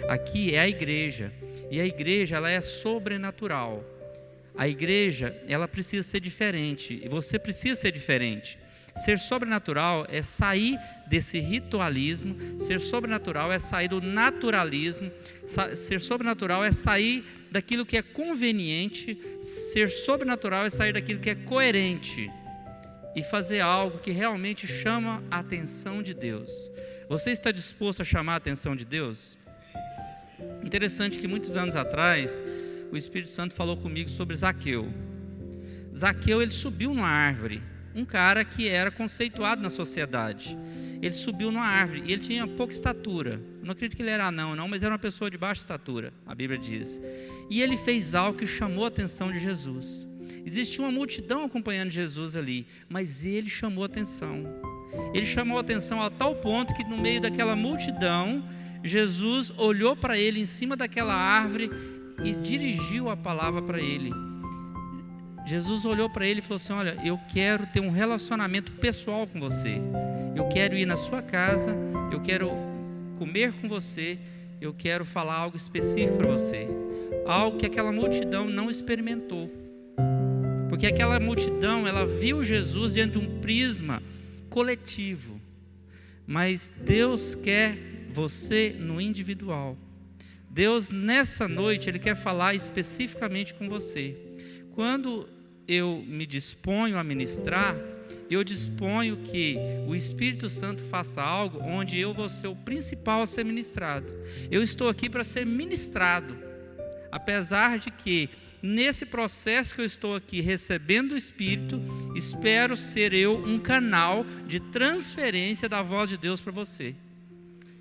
Aqui é a igreja, e a igreja ela é sobrenatural. A igreja ela precisa ser diferente, e você precisa ser diferente. Ser sobrenatural é sair desse ritualismo, ser sobrenatural é sair do naturalismo, ser sobrenatural é sair daquilo que é conveniente, ser sobrenatural é sair daquilo que é coerente e fazer algo que realmente chama a atenção de Deus. Você está disposto a chamar a atenção de Deus? Interessante que muitos anos atrás o Espírito Santo falou comigo sobre Zaqueu. Zaqueu, ele subiu numa árvore, um cara que era conceituado na sociedade. Ele subiu numa árvore e ele tinha pouca estatura. Eu não acredito que ele era anão, não, mas era uma pessoa de baixa estatura, a Bíblia diz. E ele fez algo que chamou a atenção de Jesus. Existia uma multidão acompanhando Jesus ali, mas ele chamou a atenção. Ele chamou a atenção a tal ponto que no meio daquela multidão, Jesus olhou para ele em cima daquela árvore e dirigiu a palavra para ele. Jesus olhou para ele e falou assim: olha, eu quero ter um relacionamento pessoal com você. Eu quero ir na sua casa, eu quero comer com você, eu quero falar algo específico para você. Algo que aquela multidão não experimentou. Porque aquela multidão, ela viu Jesus diante de um prisma coletivo. Mas Deus quer você no individual. Deus nessa noite, Ele quer falar especificamente com você. Quando eu me disponho a ministrar, eu disponho que o Espírito Santo faça algo onde eu vou ser o principal a ser ministrado. Eu estou aqui para ser ministrado, apesar de que nesse processo que eu estou aqui recebendo o Espírito, espero ser eu um canal de transferência da voz de Deus para você.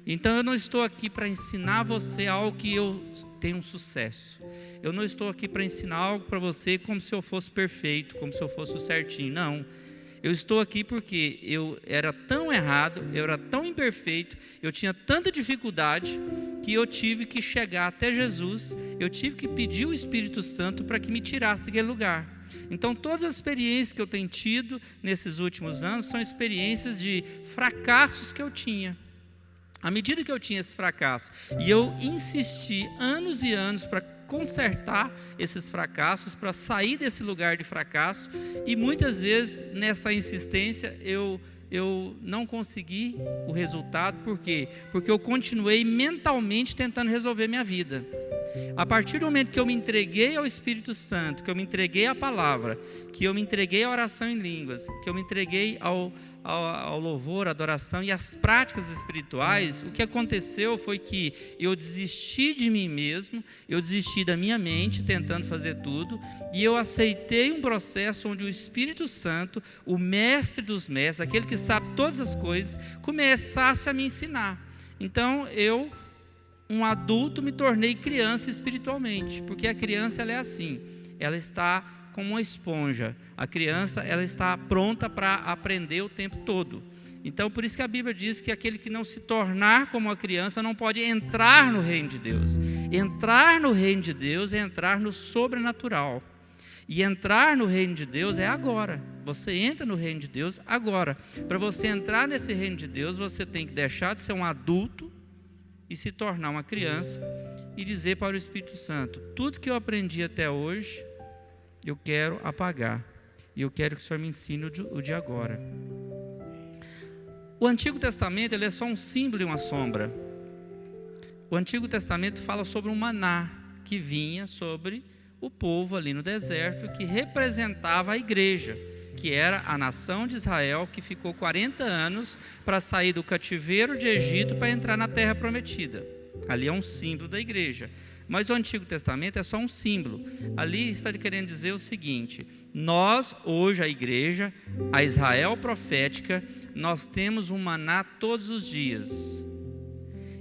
Então eu não estou aqui para ensinar você algo que eu tenho um sucesso. Eu não estou aqui para ensinar algo para você como se eu fosse perfeito, como se eu fosse o certinho. Não. Eu estou aqui porque eu era tão errado, eu era tão imperfeito, eu tinha tanta dificuldade que eu tive que chegar até Jesus, eu tive que pedir o Espírito Santo para que me tirasse daquele lugar. Então todas as experiências que eu tenho tido nesses últimos anos são experiências de fracassos que eu tinha. À medida que eu tinha esse fracasso, e eu insisti anos e anos para consertar esses fracassos, para sair desse lugar de fracasso, e muitas vezes nessa insistência eu não consegui o resultado. Por quê? Porque eu continuei mentalmente tentando resolver minha vida. A partir do momento que eu me entreguei ao Espírito Santo, que eu me entreguei à palavra, que eu me entreguei à oração em línguas, que eu me entreguei ao louvor, à adoração e às práticas espirituais, o que aconteceu foi que eu desisti de mim mesmo, eu desisti da minha mente tentando fazer tudo, e eu aceitei um processo onde o Espírito Santo, o mestre dos mestres, aquele que sabe todas as coisas, começasse a me ensinar. Então eu, um adulto, me tornei criança espiritualmente, porque a criança ela é assim, ela está como uma esponja. A criança ela está pronta para aprender o tempo todo. Então por isso que a Bíblia diz que aquele que não se tornar como uma criança não pode entrar no reino de Deus. Entrar no reino de Deus é entrar no sobrenatural. E entrar no reino de Deus é agora. Você entra no reino de Deus agora. Para você entrar nesse reino de Deus, você tem que deixar de ser um adulto e se tornar uma criança e dizer para o Espírito Santo: tudo que eu aprendi até hoje eu quero apagar, e eu quero que o Senhor me ensine o de agora. O Antigo Testamento ele é só um símbolo e uma sombra. O Antigo Testamento fala sobre um maná que vinha sobre o povo ali no deserto, que representava a igreja, que era a nação de Israel, que ficou 40 anos para sair do cativeiro de Egito para entrar na terra prometida. Ali é um símbolo da igreja. Mas o Antigo Testamento é só um símbolo. Ali está querendo dizer o seguinte: nós, hoje a igreja, a Israel profética, nós temos um maná todos os dias.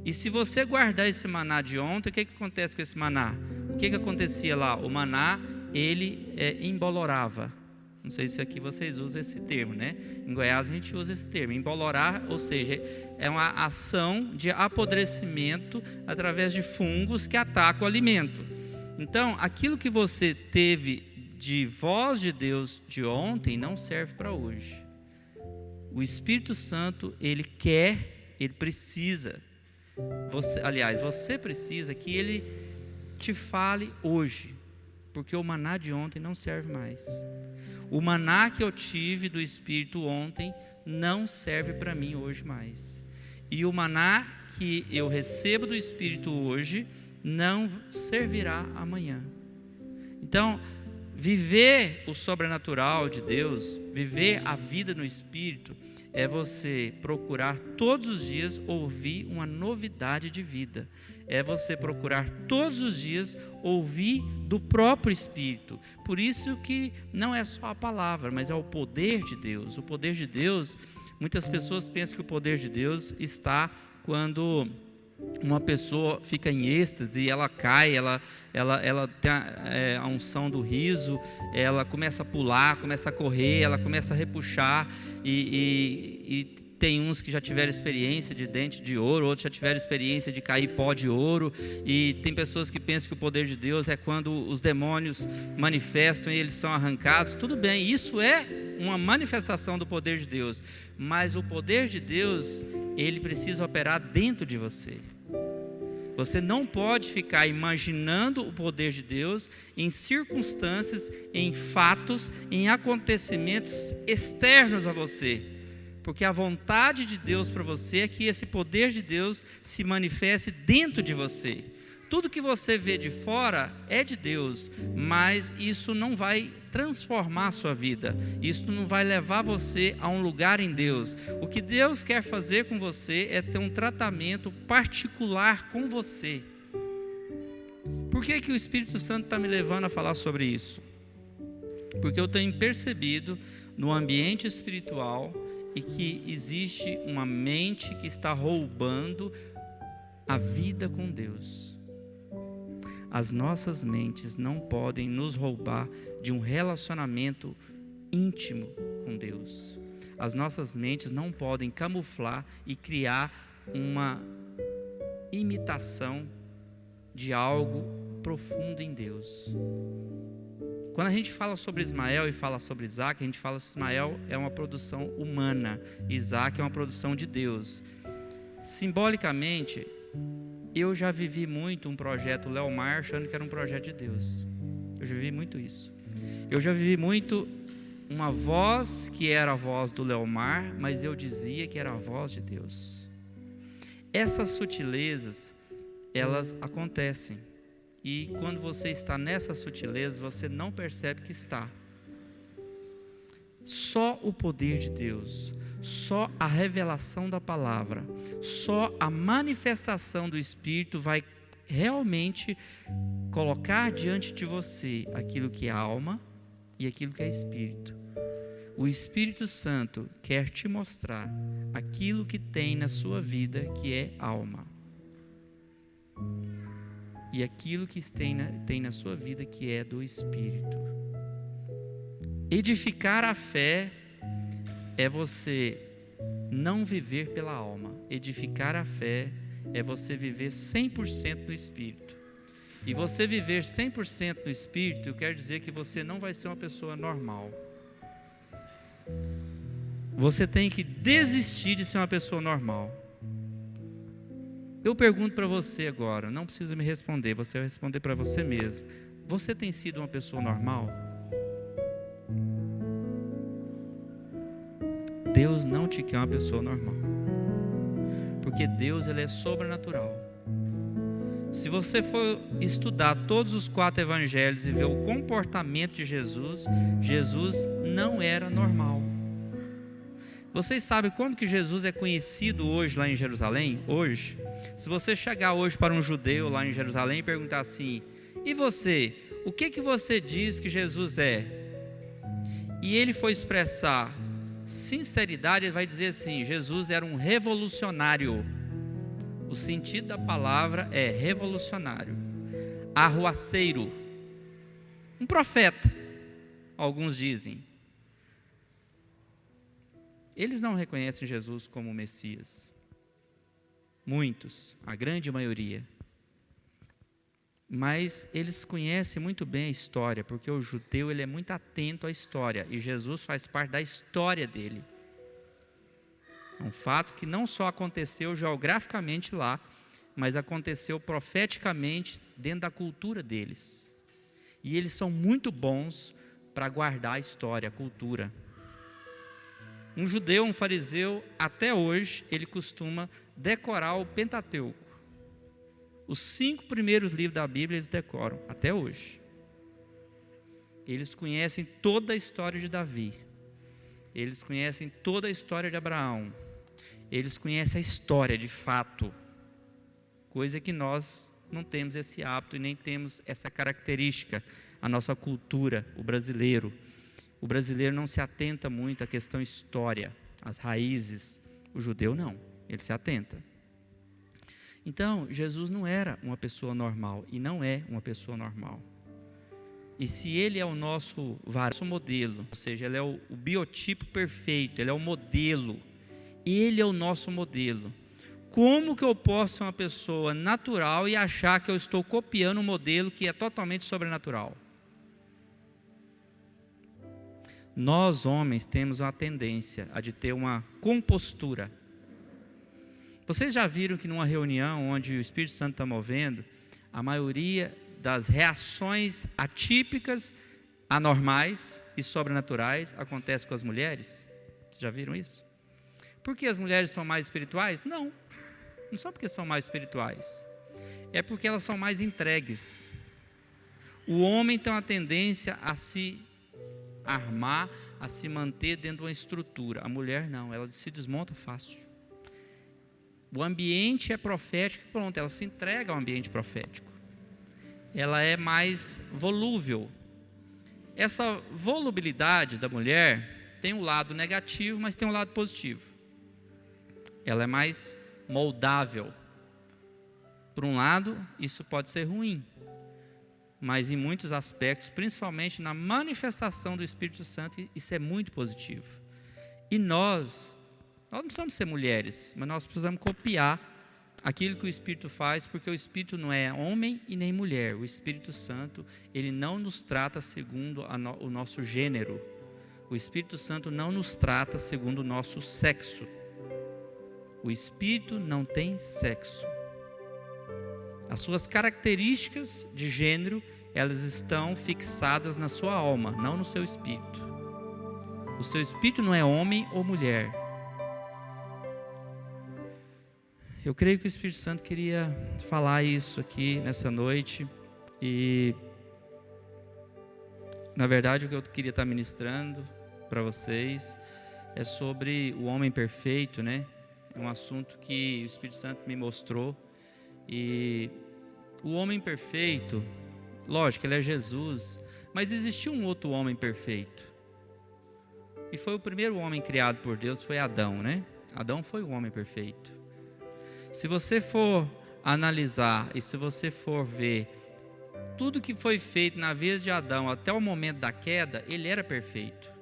E se você guardar esse maná de ontem, o que acontece com esse maná? O que acontecia lá? O maná, ele embolorava. Não sei se aqui vocês usam esse termo, né? Em Goiás a gente usa esse termo, embolorar, ou seja, é uma ação de apodrecimento através de fungos que atacam o alimento. Então, aquilo que você teve de voz de Deus de ontem não serve para hoje. O Espírito Santo, ele quer, ele precisa você precisa que Ele te fale hoje, porque o maná de ontem não serve mais. O maná que eu tive do Espírito ontem não serve para mim hoje mais. E o maná que eu recebo do Espírito hoje não servirá amanhã. Então, viver o sobrenatural de Deus, viver a vida no Espírito, é você procurar todos os dias ouvir uma novidade de vida. É você procurar todos os dias ouvir do próprio Espírito. Por isso que não é só a palavra, mas é o poder de Deus. O poder de Deus, muitas pessoas pensam que o poder de Deus está quando uma pessoa fica em êxtase, ela cai, ela tem a unção do riso, ela começa a pular, começa a correr, ela começa a repuxar, e tem uns que já tiveram experiência de dente de ouro, outros já tiveram experiência de cair pó de ouro, e tem pessoas que pensam que o poder de Deus é quando os demônios manifestam e eles são arrancados. Tudo bem, isso é uma manifestação do poder de Deus, mas o poder de Deus, ele precisa operar dentro de você. Você não pode ficar imaginando o poder de Deus em circunstâncias, em fatos, em acontecimentos externos a você. Porque a vontade de Deus para você é que esse poder de Deus se manifeste dentro de você. Tudo que você vê de fora é de Deus, mas isso não vai transformar a sua vida. Isso não vai levar você a um lugar em Deus. O que Deus quer fazer com você é ter um tratamento particular com você. Por que o Espírito Santo está me levando a falar sobre isso? Porque eu tenho percebido no ambiente espiritual e que existe uma mente que está roubando a vida com Deus. As nossas mentes não podem nos roubar de um relacionamento íntimo com Deus. As nossas mentes não podem camuflar e criar uma imitação de algo profundo em Deus. Quando a gente fala sobre Ismael e fala sobre Isaac, a gente fala que Ismael é uma produção humana, Isaac é uma produção de Deus. Simbolicamente, eu já vivi muito um projeto Leomar achando que era um projeto de Deus. Eu já vivi muito isso. Eu já vivi muito uma voz que era a voz do Leomar, mas eu dizia que era a voz de Deus. Essas sutilezas, elas acontecem. E quando você está nessas sutilezas, você não percebe que está. Só o poder de Deus, só a revelação da palavra, só a manifestação do Espírito vai realmente colocar diante de você aquilo que é alma e aquilo que é espírito. O Espírito Santo quer te mostrar aquilo que tem na sua vida que é alma, e aquilo que tem na sua vida que é do Espírito. Edificar a fé é você não viver pela alma. Edificar a fé é você viver 100% no Espírito. E você viver 100% no Espírito quer dizer que você não vai ser uma pessoa normal. Você tem que desistir de ser uma pessoa normal. Eu pergunto para você agora, não precisa me responder, você vai responder para você mesmo. Você tem sido uma pessoa normal? Deus não te quer uma pessoa normal, porque Deus, ele é sobrenatural. Se você for estudar todos os 4 evangelhos e ver o comportamento de Jesus, Jesus não era normal. Vocês sabem como que Jesus é conhecido hoje lá em Jerusalém? Hoje, se você chegar hoje para um judeu lá em Jerusalém e perguntar assim: e você, o que você diz que Jesus é? E ele for expressar sinceridade, ele vai dizer assim: Jesus era um revolucionário. O sentido da palavra é revolucionário, arruaceiro, um profeta, alguns dizem. Eles não reconhecem Jesus como Messias. Muitos, a grande maioria. Mas eles conhecem muito bem a história, porque o judeu, ele é muito atento à história, e Jesus faz parte da história dele. É um fato que não só aconteceu geograficamente lá, mas aconteceu profeticamente dentro da cultura deles. E eles são muito bons para guardar a história, a cultura. Um judeu, um fariseu, até hoje, ele costuma decorar o Pentateuco. Os 5 primeiros livros da Bíblia eles decoram, até hoje. Eles conhecem toda a história de Davi. Eles conhecem toda a história de Abraão. Eles conhecem a história de fato. Coisa que nós não temos esse hábito e nem temos essa característica. A nossa cultura, o brasileiro. O brasileiro não se atenta muito à questão história, às raízes. O judeu não, ele se atenta. Então, Jesus não era uma pessoa normal e não é uma pessoa normal. E se ele é o nosso modelo, ou seja, ele é o biotipo perfeito, ele é o modelo, ele é o nosso modelo. Como que eu posso ser uma pessoa natural e achar que eu estou copiando um modelo que é totalmente sobrenatural? Nós, homens, temos uma tendência a de ter uma compostura. Vocês já viram que numa reunião onde o Espírito Santo está movendo, a maioria das reações atípicas, anormais e sobrenaturais acontece com as mulheres? Vocês já viram isso? Por que as mulheres são mais espirituais? Não só porque são mais espirituais, é porque elas são mais entregues. O homem tem uma tendência a se armar, a se manter dentro de uma estrutura. A mulher não, ela se desmonta fácil. O ambiente é profético, pronto, ela se entrega ao ambiente profético. Ela é mais volúvel. Essa volubilidade da mulher tem um lado negativo, mas tem um lado positivo. Ela é mais moldável. Por um lado, isso pode ser ruim, mas em muitos aspectos, principalmente na manifestação do Espírito Santo, isso é muito positivo. E nós não precisamos ser mulheres, mas nós precisamos copiar aquilo que o Espírito faz, porque o Espírito não é homem e nem mulher. O Espírito Santo, ele não nos trata segundo o nosso gênero. O Espírito Santo não nos trata segundo o nosso sexo. O Espírito não tem sexo. As suas características de gênero, elas estão fixadas na sua alma, não no seu espírito. O seu espírito não é homem ou mulher. Eu creio que o Espírito Santo queria falar isso aqui nessa noite. E, na verdade, o que eu queria estar ministrando para vocês é sobre o homem perfeito, né? É um assunto que o Espírito Santo me mostrou. E o homem perfeito, lógico, ele é Jesus, mas existiu um outro homem perfeito. E foi o primeiro homem criado por Deus, foi Adão, né? Adão foi o homem perfeito. Se você for analisar e se você for ver tudo que foi feito na vida de Adão até o momento da queda, ele era perfeito.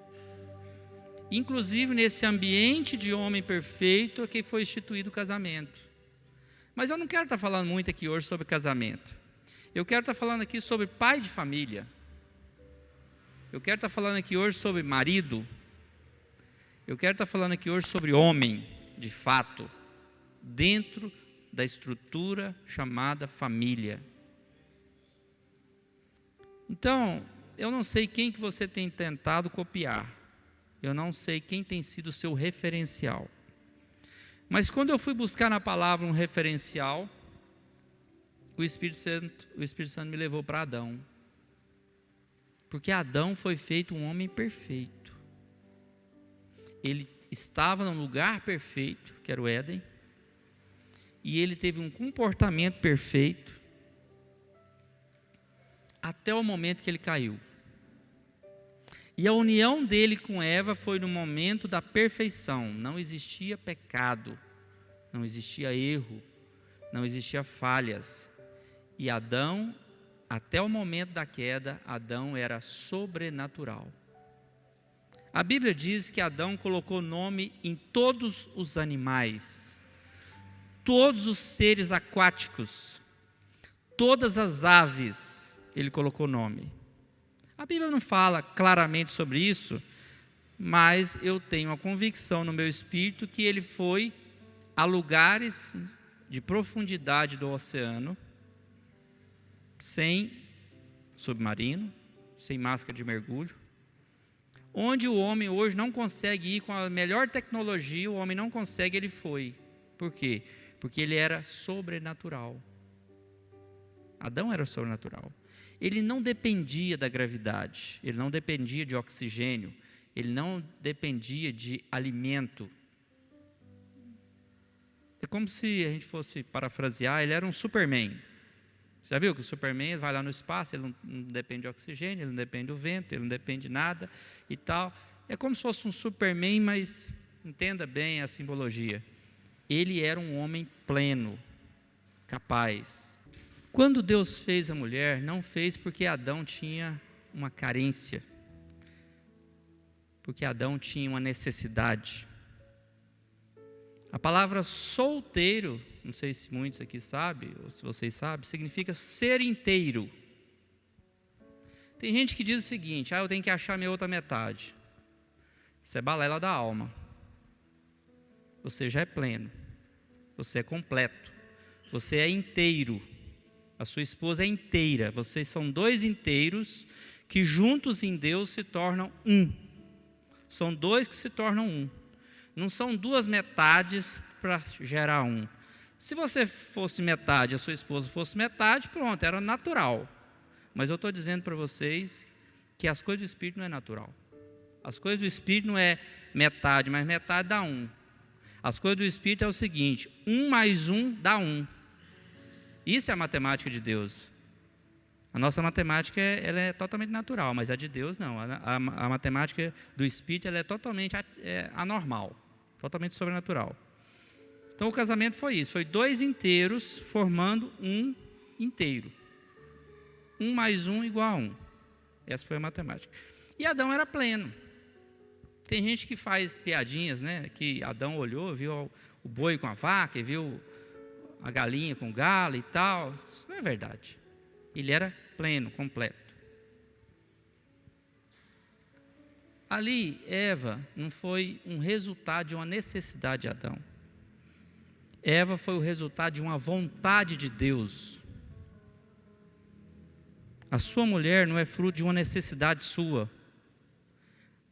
Inclusive nesse ambiente de homem perfeito é que foi instituído o casamento. Mas eu não quero estar falando muito aqui hoje sobre casamento. Eu quero estar falando aqui sobre pai de família. Eu quero estar falando aqui hoje sobre marido. Eu quero estar falando aqui hoje sobre homem, de fato, dentro da estrutura chamada família. Então, eu não sei quem que você tem tentado copiar. Eu não sei quem tem sido o seu referencial. Mas quando eu fui buscar na palavra um referencial, o Espírito Santo me levou para Adão. Porque Adão foi feito um homem perfeito. Ele estava num lugar perfeito, que era o Éden, e ele teve um comportamento perfeito até o momento que ele caiu. E a união dele com Eva foi no momento da perfeição. Não existia pecado, não existia erro, não existia falhas. E Adão, até o momento da queda, Adão era sobrenatural. A Bíblia diz que Adão colocou nome em todos os animais, todos os seres aquáticos, todas as aves, ele colocou nome. A Bíblia não fala claramente sobre isso, mas eu tenho a convicção no meu espírito que ele foi a lugares de profundidade do oceano, sem submarino, sem máscara de mergulho, onde o homem hoje não consegue ir com a melhor tecnologia, o homem não consegue, ele foi. Por quê? Porque ele era sobrenatural. Adão era sobrenatural. Ele não dependia da gravidade, ele não dependia de oxigênio, ele não dependia de alimento. É como se a gente fosse parafrasear, ele era um Superman. Você já viu que o Superman vai lá no espaço, ele não depende de oxigênio, ele não depende do vento, ele não depende de nada e tal. É como se fosse um Superman, mas entenda bem a simbologia. Ele era um homem pleno, capaz. Quando Deus fez a mulher, não fez porque Adão tinha uma carência, porque Adão tinha uma necessidade. A palavra solteiro, não sei se muitos aqui sabem, ou se vocês sabem, significa ser inteiro. Tem gente que diz o seguinte: eu tenho que achar minha outra metade. Isso é balela da alma. Você já é pleno, você é completo, você é inteiro. A sua esposa é inteira. Vocês são dois inteiros que juntos em Deus se tornam um. São dois que se tornam um. Não são duas metades para gerar um. Se você fosse metade, a sua esposa fosse metade, pronto, era natural. Mas eu estou dizendo para vocês que as coisas do Espírito não é natural. As coisas do Espírito não é metade, mas metade dá um. As coisas do Espírito é o seguinte: 1 mais 1 dá 1. Isso é a matemática de Deus. A nossa matemática ela é totalmente natural, mas a de Deus não. A matemática do Espírito ela é totalmente anormal, totalmente sobrenatural. Então o casamento foi isso, foi dois inteiros formando um inteiro. 1 mais 1 igual a 1. Essa foi a matemática. E Adão era pleno. Tem gente que faz piadinhas, né? Que Adão olhou, viu o boi com a vaca, e viu a galinha com o galo e tal. Isso não é verdade. Ele era pleno, completo. Ali, Eva não foi um resultado de uma necessidade de Adão. Eva foi o resultado de uma vontade de Deus. A sua mulher não é fruto de uma necessidade sua.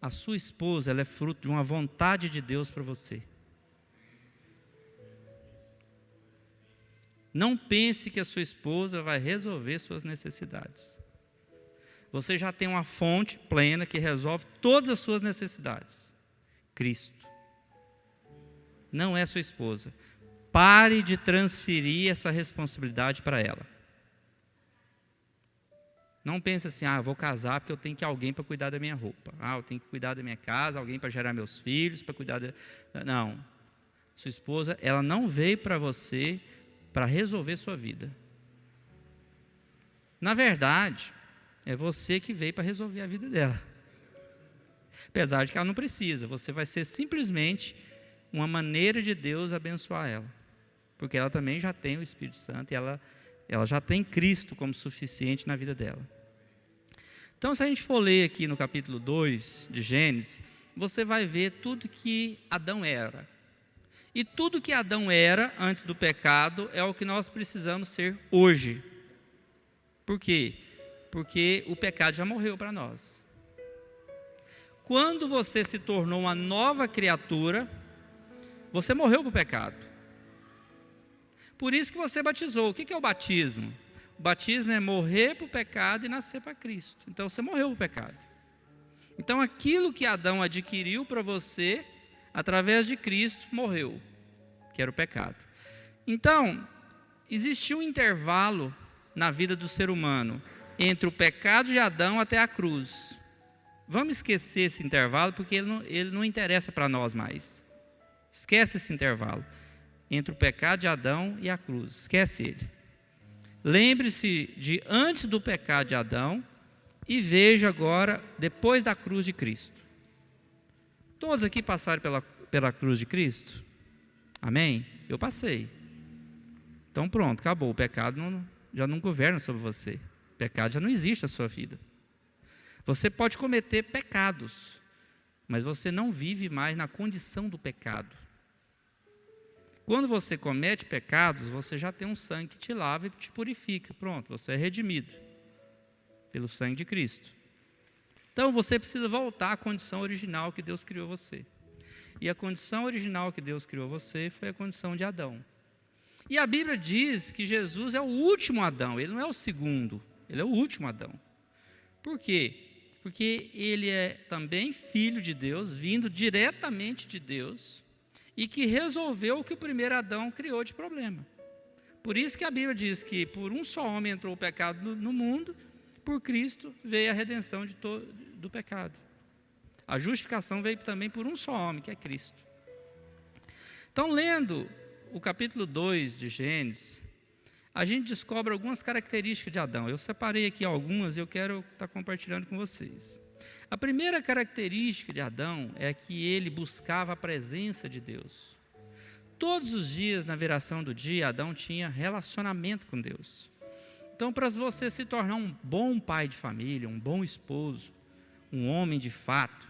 A sua esposa, ela é fruto de uma vontade de Deus para você. Não pense que a sua esposa vai resolver suas necessidades. Você já tem uma fonte plena que resolve todas as suas necessidades. Cristo. Não é sua esposa. Pare de transferir essa responsabilidade para ela. Não pense assim: eu vou casar porque eu tenho que alguém para cuidar da minha roupa. Eu tenho que cuidar da minha casa, alguém para gerar meus filhos, para cuidar da... Não. Sua esposa, ela não veio para você para resolver sua vida. Na verdade, é você que veio para resolver a vida dela. Apesar de que ela não precisa, você vai ser simplesmente uma maneira de Deus abençoar ela. Porque ela também já tem o Espírito Santo e ela já tem Cristo como suficiente na vida dela. Então, se a gente for ler aqui no capítulo 2 de Gênesis, você vai ver tudo que Adão era. E tudo que Adão era antes do pecado é o que nós precisamos ser hoje. Por quê? Porque o pecado já morreu para nós. Quando você se tornou uma nova criatura, você morreu para o pecado. Por isso que você batizou. O que é o batismo? O batismo é morrer para o pecado e nascer para Cristo. Então você morreu para o pecado. Então aquilo que Adão adquiriu para você, através de Cristo, morreu, que era o pecado. Então, existiu um intervalo na vida do ser humano entre o pecado de Adão até a cruz. Vamos esquecer esse intervalo, porque ele não interessa para nós mais. Esquece esse intervalo entre o pecado de Adão e a cruz. Esquece ele. Lembre-se de antes do pecado de Adão e veja agora depois da cruz de Cristo. Todos aqui passaram pela cruz de Cristo? Amém? Eu passei. Então pronto, acabou. O pecado já não governa sobre você. O pecado já não existe na sua vida. Você pode cometer pecados, mas você não vive mais na condição do pecado. Quando você comete pecados, você já tem um sangue que te lava e te purifica. Pronto, você é redimido pelo sangue de Cristo. Então você precisa voltar à condição original que Deus criou você. E a condição original que Deus criou você foi a condição de Adão. E a Bíblia diz que Jesus é o último Adão, ele não é o segundo, ele é o último Adão. Por quê? Porque ele é também filho de Deus, vindo diretamente de Deus, e que resolveu o que o primeiro Adão criou de problema. Por isso que a Bíblia diz que por um só homem entrou o pecado no mundo, por Cristo veio a redenção do pecado. A justificação veio também por um só homem, que é Cristo. Então, lendo o capítulo 2 de Gênesis, a gente descobre algumas características de Adão. Eu separei aqui algumas e eu quero estar compartilhando com vocês. A primeira característica de Adão é que ele buscava a presença de Deus. Todos os dias, na viração do dia, Adão tinha relacionamento com Deus. Então, para você se tornar um bom pai de família, um bom esposo, um homem de fato,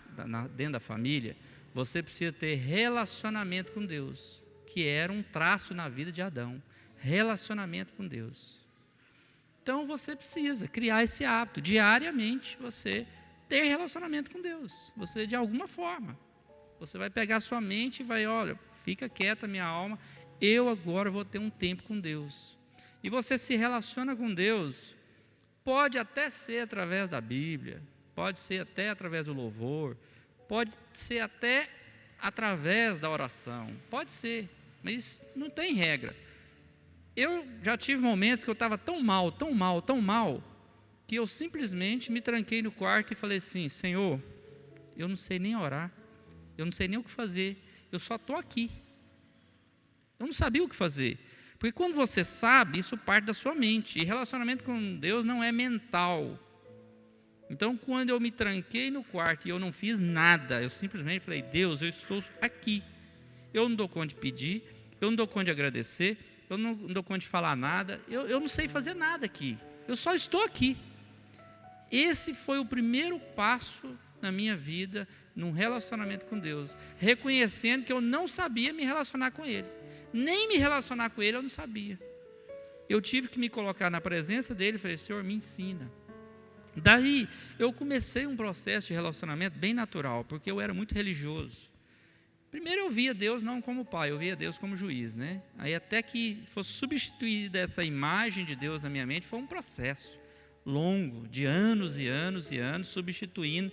dentro da família, você precisa ter relacionamento com Deus, que era um traço na vida de Adão, relacionamento com Deus. Então você precisa criar esse hábito, diariamente você ter relacionamento com Deus, você de alguma forma, você vai pegar sua mente e vai, olha, fica quieta minha alma, eu agora vou ter um tempo com Deus. E você se relaciona com Deus, pode até ser através da Bíblia, pode ser até através do louvor, pode ser até através da oração, pode ser, mas não tem regra. Eu já tive momentos que eu estava tão mal, que eu simplesmente me tranquei no quarto e falei assim, Senhor, eu não sei nem orar, eu não sei nem o que fazer, eu só estou aqui. Eu não sabia o que fazer, porque quando você sabe, isso parte da sua mente, e relacionamento com Deus não é mental. Então, quando eu me tranquei no quarto e eu não fiz nada, eu simplesmente falei, Deus, eu estou aqui. Eu não dou conta de pedir, eu não dou conta de agradecer, eu não dou conta de falar nada, eu não sei fazer nada aqui, eu só estou aqui. Esse foi o primeiro passo na minha vida, num relacionamento com Deus, reconhecendo que eu não sabia me relacionar com Ele, nem me relacionar com Ele eu não sabia. Eu tive que me colocar na presença dEle e falei, Senhor, me ensina. Daí eu comecei um processo de relacionamento bem natural, porque eu era muito religioso. Primeiro eu via Deus não como pai, eu via Deus como juiz, né? Aí até que fosse substituída essa imagem de Deus na minha mente, foi um processo longo, de anos e anos e anos, substituindo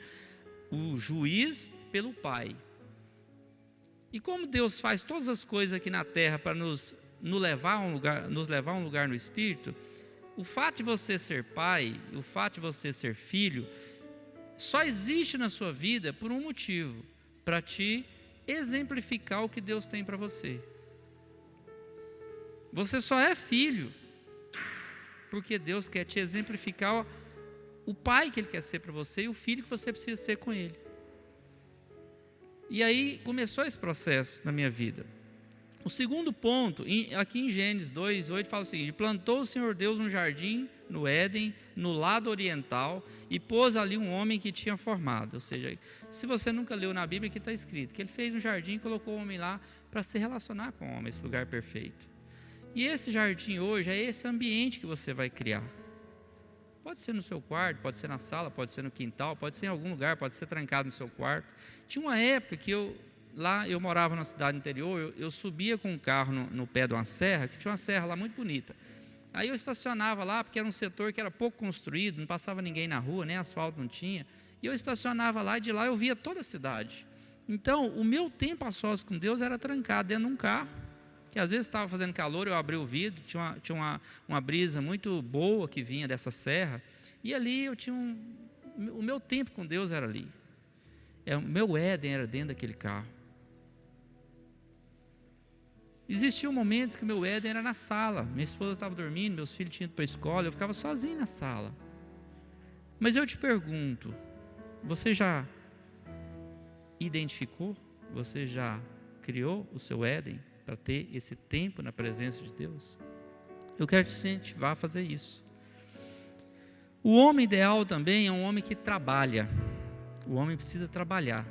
o juiz pelo pai. E como Deus faz todas as coisas aqui na terra para nos levar a um lugar no Espírito, o fato de você ser pai, o fato de você ser filho, só existe na sua vida por um motivo, para te exemplificar o que Deus tem para você. Você só é filho porque Deus quer te exemplificar o pai que Ele quer ser para você e o filho que você precisa ser com Ele. E aí começou esse processo na minha vida. O segundo ponto, aqui em Gênesis 2:8 fala o seguinte, plantou o Senhor Deus um jardim no Éden, no lado oriental, e pôs ali um homem que tinha formado. Ou seja, se você nunca leu na Bíblia, aqui está escrito, que Ele fez um jardim e colocou o homem lá para se relacionar com o homem, esse lugar perfeito. E esse jardim hoje é esse ambiente que você vai criar. Pode ser no seu quarto, pode ser na sala, pode ser no quintal, pode ser em algum lugar, pode ser trancado no seu quarto. Tinha uma época que eu morava na cidade interior, eu subia com um carro no pé de uma serra, que tinha uma serra lá muito bonita. Aí eu estacionava lá, porque era um setor que era pouco construído, não passava ninguém na rua, nem asfalto não tinha. E eu estacionava lá, e de lá eu via toda a cidade. Então, o meu tempo a sós com Deus era trancado dentro de um carro, que às vezes estava fazendo calor, eu abri o vidro, tinha uma brisa muito boa que vinha dessa serra, e ali eu tinha o meu tempo com Deus era ali. O meu Éden era dentro daquele carro. Existiam momentos que o meu Éden era na sala, minha esposa estava dormindo, meus filhos tinham ido para a escola, eu ficava sozinho na sala. Mas eu te pergunto, você já identificou, você já criou o seu Éden para ter esse tempo na presença de Deus? Eu quero te incentivar a fazer isso. O homem ideal também é um homem que trabalha. O homem precisa trabalhar.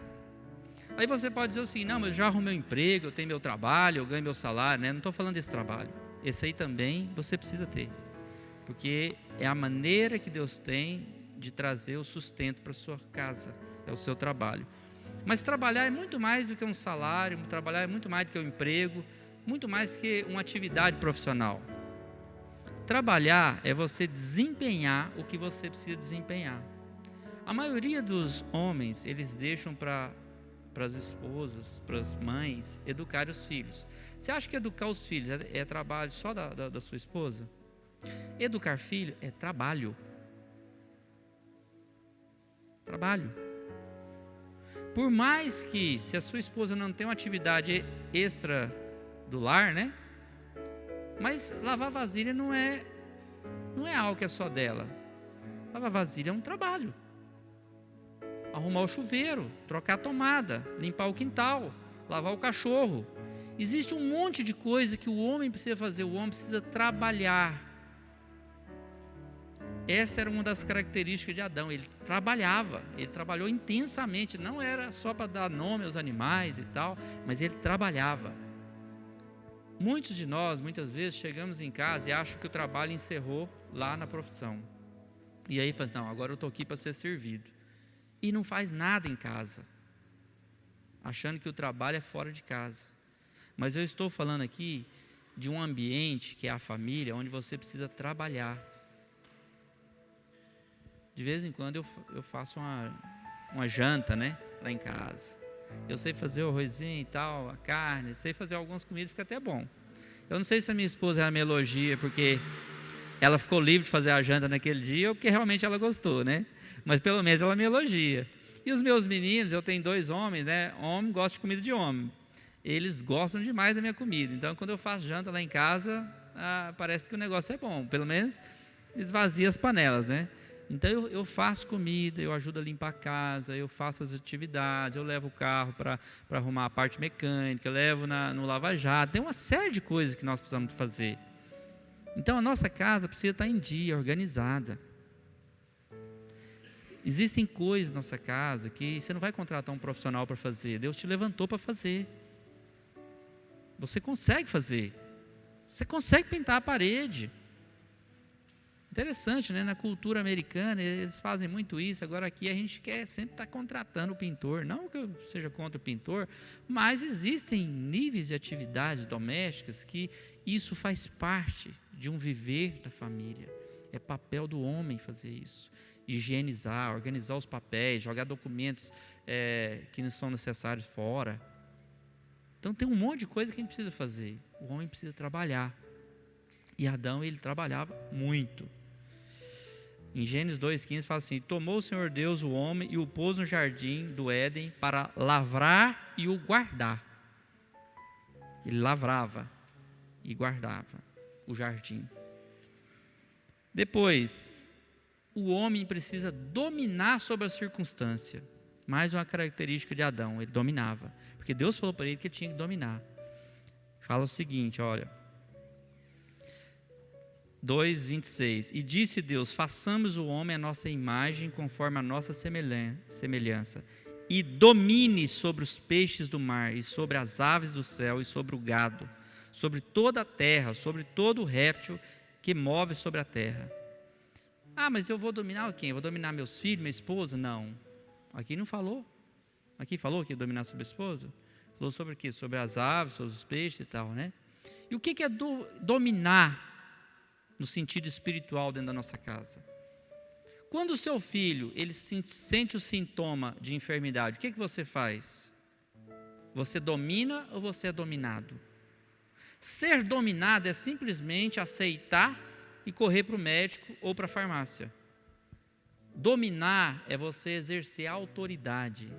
Aí você pode dizer assim, não, mas eu já arrumei um emprego, eu tenho meu trabalho, eu ganho meu salário, né? Não estou falando desse trabalho. Esse aí também você precisa ter, porque é a maneira que Deus tem de trazer o sustento para a sua casa, é o seu trabalho. Mas trabalhar é muito mais do que um salário, trabalhar é muito mais do que um emprego, muito mais que uma atividade profissional. Trabalhar é você desempenhar o que você precisa desempenhar. A maioria dos homens, eles deixam para as esposas, para as mães, educar os filhos. Você acha que educar os filhos é trabalho só da sua esposa? Educar filho é trabalho. Trabalho. Por mais que, se a sua esposa não tem uma atividade extra do lar, né? Mas lavar vasilha não é algo que é só dela. Lavar vasilha é um trabalho. Arrumar o chuveiro, trocar a tomada, limpar o quintal, lavar o cachorro. Existe um monte de coisa que o homem precisa fazer. O homem precisa trabalhar. Essa era uma das características de Adão. Ele trabalhava, ele trabalhou intensamente. Não era só para dar nome aos animais e tal, mas ele trabalhava. Muitos de nós, muitas vezes, chegamos em casa e acham que o trabalho encerrou lá na profissão. E aí faz, não, agora eu estou aqui para ser servido. E não faz nada em casa, achando que o trabalho é fora de casa. Mas eu estou falando aqui de um ambiente que é a família, onde você precisa trabalhar. De vez em quando eu faço uma janta, né, lá em casa. Eu sei fazer o arrozinho e tal, a carne, sei fazer algumas comidas, fica até bom. Eu não sei se a minha esposa ela me elogia porque ela ficou livre de fazer a janta naquele dia ou porque realmente ela gostou, né? Mas pelo menos ela me elogia. E os meus meninos, eu tenho 2 homens, né? Homem gosta de comida de homem. Eles gostam demais da minha comida. Então, quando eu faço janta lá em casa, parece que o negócio é bom. Pelo menos esvazia as panelas, né? Então eu faço comida, eu ajudo a limpar a casa, eu faço as atividades, eu levo o carro para arrumar a parte mecânica, eu levo no lava-jato. Tem uma série de coisas que nós precisamos fazer. Então a nossa casa precisa estar em dia, organizada. Existem coisas na nossa casa que você não vai contratar um profissional para fazer. Deus te levantou para fazer. Você consegue fazer. Você consegue pintar a parede. Interessante, né? Na cultura americana eles fazem muito isso. Agora aqui a gente quer sempre estar contratando o pintor. Não que eu seja contra o pintor, mas existem níveis de atividades domésticas que isso faz parte de um viver da família. É papel do homem fazer isso. Higienizar, organizar os papéis, jogar documentos que não são necessários fora. Então tem um monte de coisa que a gente precisa fazer. O homem precisa trabalhar. E Adão, ele trabalhava muito. Em Gênesis 2,15 fala assim: tomou o Senhor Deus o homem e o pôs no jardim do Éden para lavrar e o guardar. Ele lavrava e guardava o jardim. Depois, o homem precisa dominar sobre a circunstância. Mais uma característica de Adão, ele dominava. Porque Deus falou para ele que ele tinha que dominar. Fala o seguinte, olha. 2:26. E disse Deus: façamos o homem a nossa imagem, conforme a nossa semelhança, e domine sobre os peixes do mar, e sobre as aves do céu, e sobre o gado, sobre toda a terra, sobre todo o réptil que move sobre a terra. Ah, mas eu vou dominar quem? Eu vou dominar meus filhos, minha esposa? Não. Aqui não falou. Aqui falou que ia dominar sobre a esposa? Falou sobre o quê? Sobre as aves, sobre os peixes e tal, né? E o que é dominar no sentido espiritual dentro da nossa casa? Quando o seu filho ele sente o sintoma de enfermidade, o que você faz? Você domina ou você é dominado? Ser dominado é simplesmente aceitar e correr para o médico ou para a farmácia. Dominar é você exercer autoridade.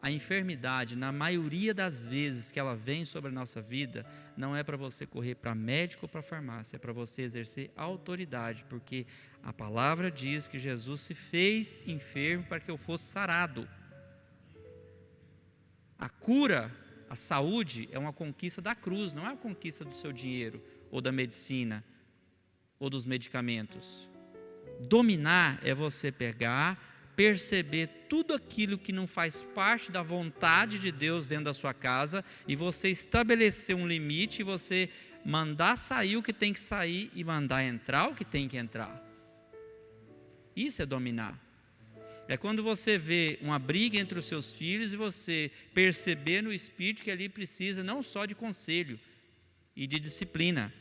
A enfermidade, na maioria das vezes que ela vem sobre a nossa vida, não é para você correr para médico ou para farmácia, é para você exercer autoridade, porque a palavra diz que Jesus se fez enfermo para que eu fosse sarado. A cura, a saúde é uma conquista da cruz, não é uma conquista do seu dinheiro, ou da medicina, ou dos medicamentos. Dominar é você pegar, perceber tudo aquilo que não faz parte da vontade de Deus dentro da sua casa, e você estabelecer um limite, e você mandar sair o que tem que sair, e mandar entrar o que tem que entrar. Isso é dominar. É quando você vê uma briga entre os seus filhos, e você perceber no espírito que ali precisa não só de conselho e de disciplina,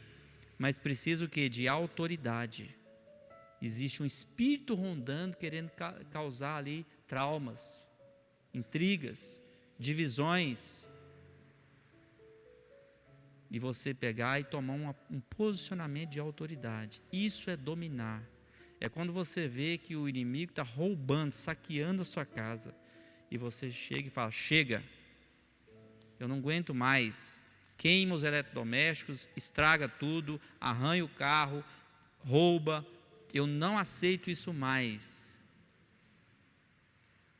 mas precisa o quê? De autoridade. Existe um espírito rondando, querendo causar ali traumas, intrigas, divisões. E você pegar e tomar um posicionamento de autoridade. Isso é dominar. É quando você vê que o inimigo está roubando, saqueando a sua casa, e você chega e fala: chega, eu não aguento mais. Queima os eletrodomésticos, estraga tudo, arranha o carro, rouba. Eu não aceito isso mais.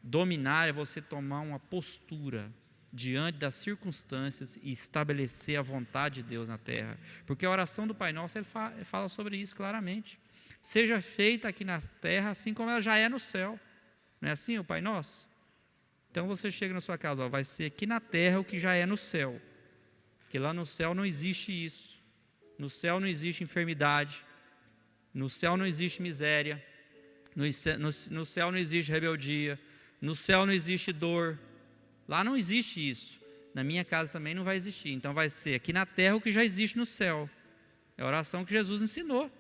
Dominar é você tomar uma postura diante das circunstâncias e estabelecer a vontade de Deus na terra. Porque a oração do Pai Nosso, ele fala sobre isso claramente. Seja feita aqui na terra assim como ela já é no céu. Não é assim o Pai Nosso? Então você chega na sua casa, vai ser aqui na terra o que já é no céu. Porque lá no céu não existe isso. No céu não existe enfermidade. No céu não existe miséria. No céu não existe rebeldia. No céu não existe dor. Lá não existe isso. Na minha casa também não vai existir. Então vai ser aqui na terra o que já existe no céu. É a oração que Jesus ensinou.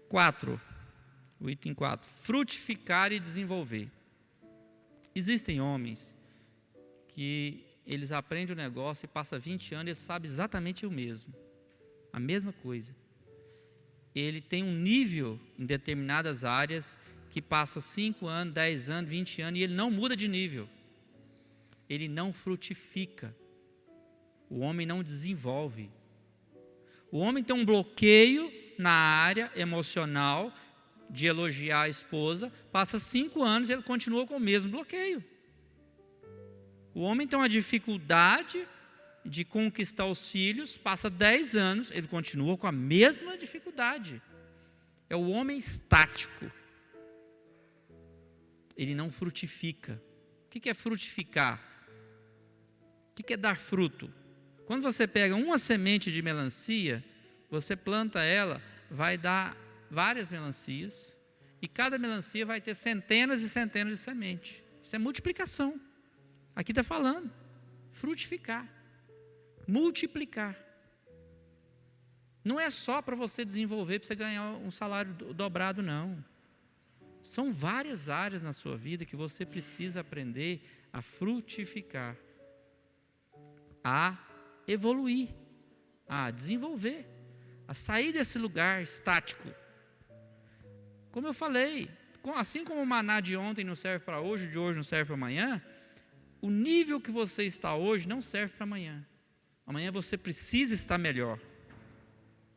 4. O item 4. Frutificar e desenvolver. Existem homens que eles aprendem o negócio e passa 20 anos e ele sabe exatamente o mesmo. A mesma coisa. Ele tem um nível em determinadas áreas que passa 5 anos, 10 anos, 20 anos e ele não muda de nível. Ele não frutifica. O homem não desenvolve. O homem tem um bloqueio na área emocional de elogiar a esposa, passa 5 anos e ele continua com o mesmo bloqueio. O homem tem uma dificuldade de conquistar os filhos, passa 10 anos, ele continua com a mesma dificuldade. É o homem estático. Ele não frutifica. O que é frutificar? O que é dar fruto? Quando você pega uma semente de melancia, você planta ela, vai dar várias melancias, e cada melancia vai ter centenas e centenas de sementes. Isso é multiplicação. Aqui está falando, frutificar, multiplicar. Não é só para você desenvolver, para você ganhar um salário dobrado, não. São várias áreas na sua vida que você precisa aprender a frutificar, a evoluir, a desenvolver, a sair desse lugar estático. Como eu falei, assim como o maná de ontem não serve para hoje, de hoje não serve para amanhã, o nível que você está hoje não serve para amanhã. Amanhã você precisa estar melhor.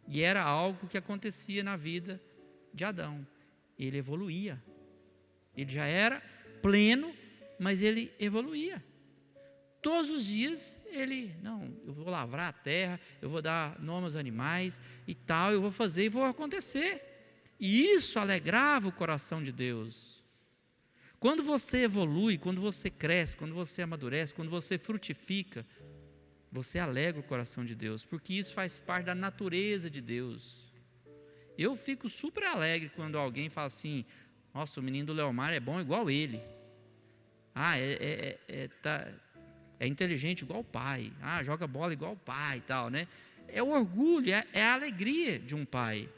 E era algo que acontecia na vida de Adão. Ele evoluía. Ele já era pleno, mas ele evoluía. Todos os dias eu vou lavrar a terra, eu vou dar nome aos animais e tal, eu vou fazer e vou acontecer. E isso alegrava o coração de Deus. Quando você evolui, quando você cresce, quando você amadurece, quando você frutifica, você alegra o coração de Deus, porque isso faz parte da natureza de Deus. Eu fico super alegre quando alguém fala assim: nossa, o menino do Leomar é bom igual ele. É inteligente igual o pai. Joga bola igual o pai e tal, né? É o orgulho, é a alegria de um pai.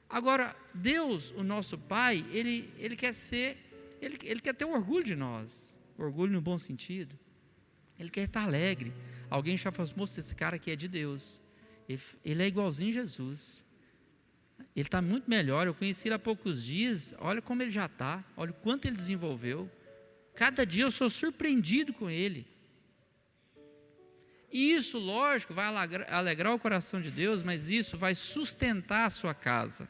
Agora, Deus, o nosso Pai, Ele quer Ele quer ter orgulho de nós. Orgulho no bom sentido. Ele quer estar alegre. Alguém já falou: moça, esse cara aqui é de Deus. Ele é igualzinho Jesus. Ele está muito melhor. Eu conheci ele há poucos dias. Olha como ele já está. Olha o quanto ele desenvolveu. Cada dia eu sou surpreendido com ele. E isso, lógico, vai alegrar o coração de Deus, mas isso vai sustentar a sua casa.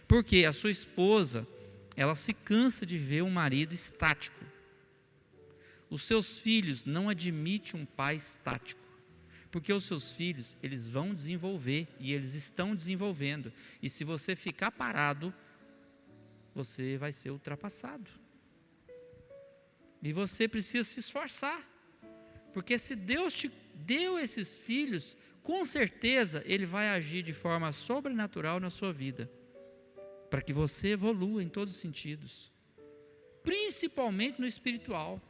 Porque a sua esposa, ela se cansa de ver um marido estático. Os seus filhos não admitem um pai estático. Porque os seus filhos, eles vão desenvolver e eles estão desenvolvendo. E se você ficar parado, você vai ser ultrapassado. E você precisa se esforçar, porque se Deus te deu esses filhos, com certeza Ele vai agir de forma sobrenatural na sua vida, para que você evolua em todos os sentidos, principalmente no espiritual.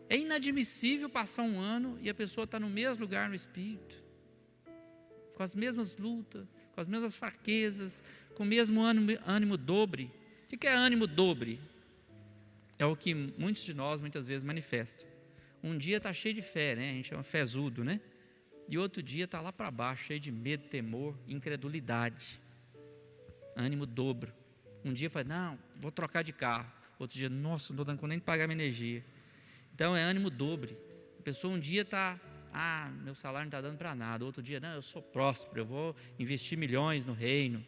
É inadmissível passar um ano e a pessoa está no mesmo lugar no espírito, com as mesmas lutas, com as mesmas fraquezas, com o mesmo ânimo dobre. O que é ânimo dobre? É o que muitos de nós muitas vezes manifestam. Um dia está cheio de fé, né? A gente chama fezudo, né? E outro dia está lá para baixo, cheio de medo, temor, incredulidade. Ânimo dobro. Um dia fala, não, vou trocar de carro. Outro dia, nossa, não estou dando conta nem de pagar minha energia. Então é ânimo dobre. A pessoa um dia está, meu salário não está dando para nada. Outro dia, não, eu sou próspero, eu vou investir milhões no reino.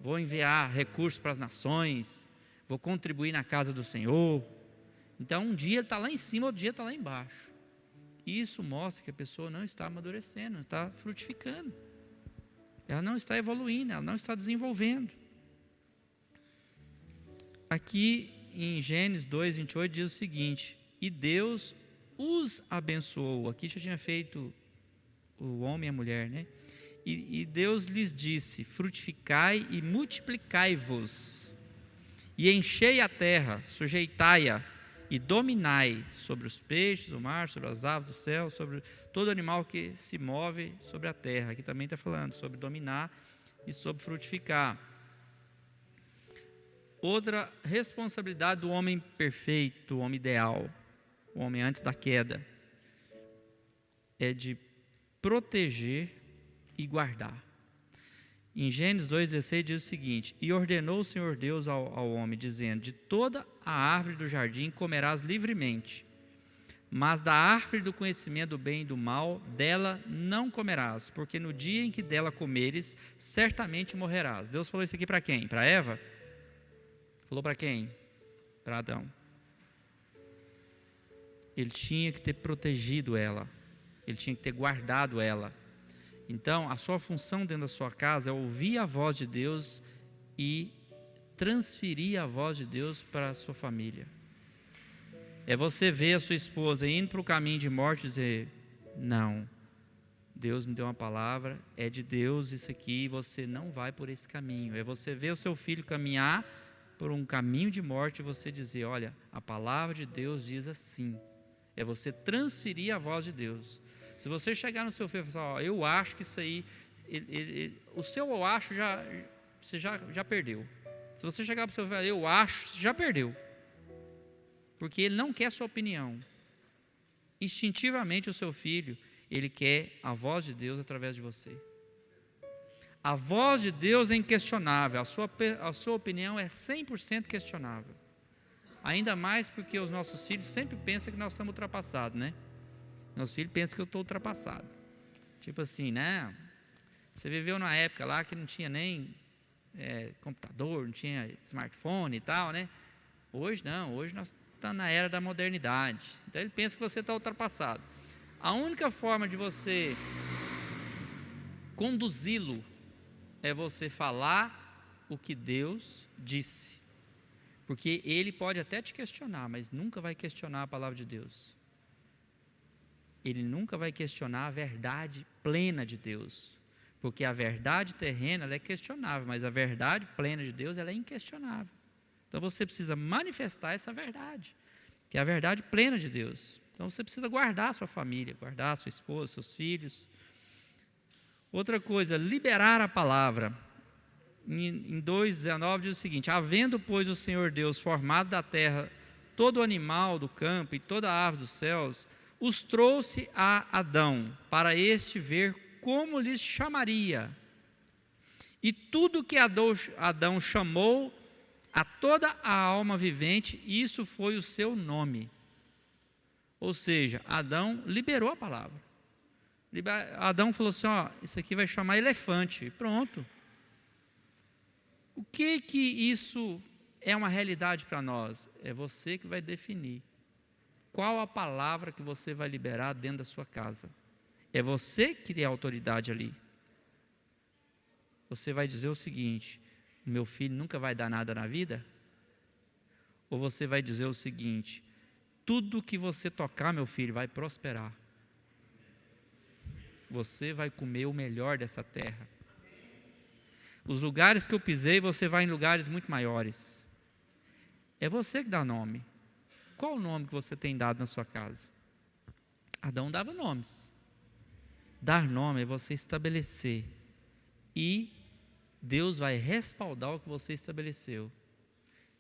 Vou enviar recursos para as nações. Vou contribuir na casa do Senhor. Então um dia está lá em cima, outro dia está lá embaixo. Isso mostra que a pessoa não está amadurecendo, não está frutificando. Ela não está evoluindo, ela não está desenvolvendo. Aqui em Gênesis 2:28 diz o seguinte: e Deus os abençoou. Aqui já tinha feito o homem e a mulher, né? E Deus lhes disse: frutificai e multiplicai-vos, e enchei a terra, sujeitai-a e dominai sobre os peixes do mar, sobre as aves do céu, sobre todo animal que se move sobre a terra. Aqui também está falando sobre dominar e sobre frutificar. Outra responsabilidade do homem perfeito, do homem ideal, o homem antes da queda, é de proteger e guardar. Em Gênesis 2,16 diz o seguinte: e ordenou o Senhor Deus ao homem, dizendo: de toda a árvore do jardim comerás livremente, mas da árvore do conhecimento do bem e do mal, dela não comerás, porque no dia em que dela comeres, certamente morrerás. Deus falou isso aqui para quem? Para Eva? Falou para quem? Para Adão. Ele tinha que ter protegido ela, ele tinha que ter guardado ela. Então, a sua função dentro da sua casa é ouvir a voz de Deus e transferir a voz de Deus para a sua família. É você ver a sua esposa indo para o caminho de morte e dizer: não, Deus me deu uma palavra, é de Deus isso aqui, você não vai por esse caminho. É você ver o seu filho caminhar por um caminho de morte e você dizer: olha, a palavra de Deus diz assim. É você transferir a voz de Deus. Se você chegar no seu filho e falar: eu acho que isso aí, o seu eu acho, você já perdeu. Se você chegar para o seu filho e falar: eu acho, você já perdeu. Porque ele não quer a sua opinião. Instintivamente o seu filho, ele quer a voz de Deus através de você. A voz de Deus é inquestionável, a sua opinião é 100% questionável. Ainda mais porque os nossos filhos sempre pensam que nós estamos ultrapassados, né? Meus filhos pensam que eu estou ultrapassado. Tipo assim, né? Você viveu numa época lá que não tinha nem computador, não tinha smartphone e tal, né? Hoje não, hoje nós estamos na era da modernidade. Então ele pensa que você está ultrapassado. A única forma de você conduzi-lo é você falar o que Deus disse. Porque ele pode até te questionar, mas nunca vai questionar a palavra de Deus. Ele nunca vai questionar a verdade plena de Deus. Porque a verdade terrena ela é questionável, mas a verdade plena de Deus ela é inquestionável. Então você precisa manifestar essa verdade, que é a verdade plena de Deus. Então você precisa guardar a sua família, guardar a sua esposa, seus filhos. Outra coisa, liberar a palavra. Em 2,19 diz o seguinte: havendo, pois, o Senhor Deus formado da terra todo animal do campo e toda árvore dos céus, os trouxe a Adão, para este ver como lhes chamaria. E tudo que Adão chamou a toda a alma vivente, isso foi o seu nome. Ou seja, Adão liberou a palavra. Adão falou assim: ó, isso aqui vai chamar elefante. Pronto. O que isso é uma realidade para nós? É você que vai definir. Qual a palavra que você vai liberar dentro da sua casa? É você que tem a autoridade ali. Você vai dizer o seguinte: o meu filho nunca vai dar nada na vida? Ou você vai dizer o seguinte: tudo que você tocar, meu filho, vai prosperar. Você vai comer o melhor dessa terra. Os lugares que eu pisei, você vai em lugares muito maiores. É você que dá nome. Qual o nome que você tem dado na sua casa? Adão dava nomes. Dar nome é você estabelecer. E Deus vai respaldar o que você estabeleceu,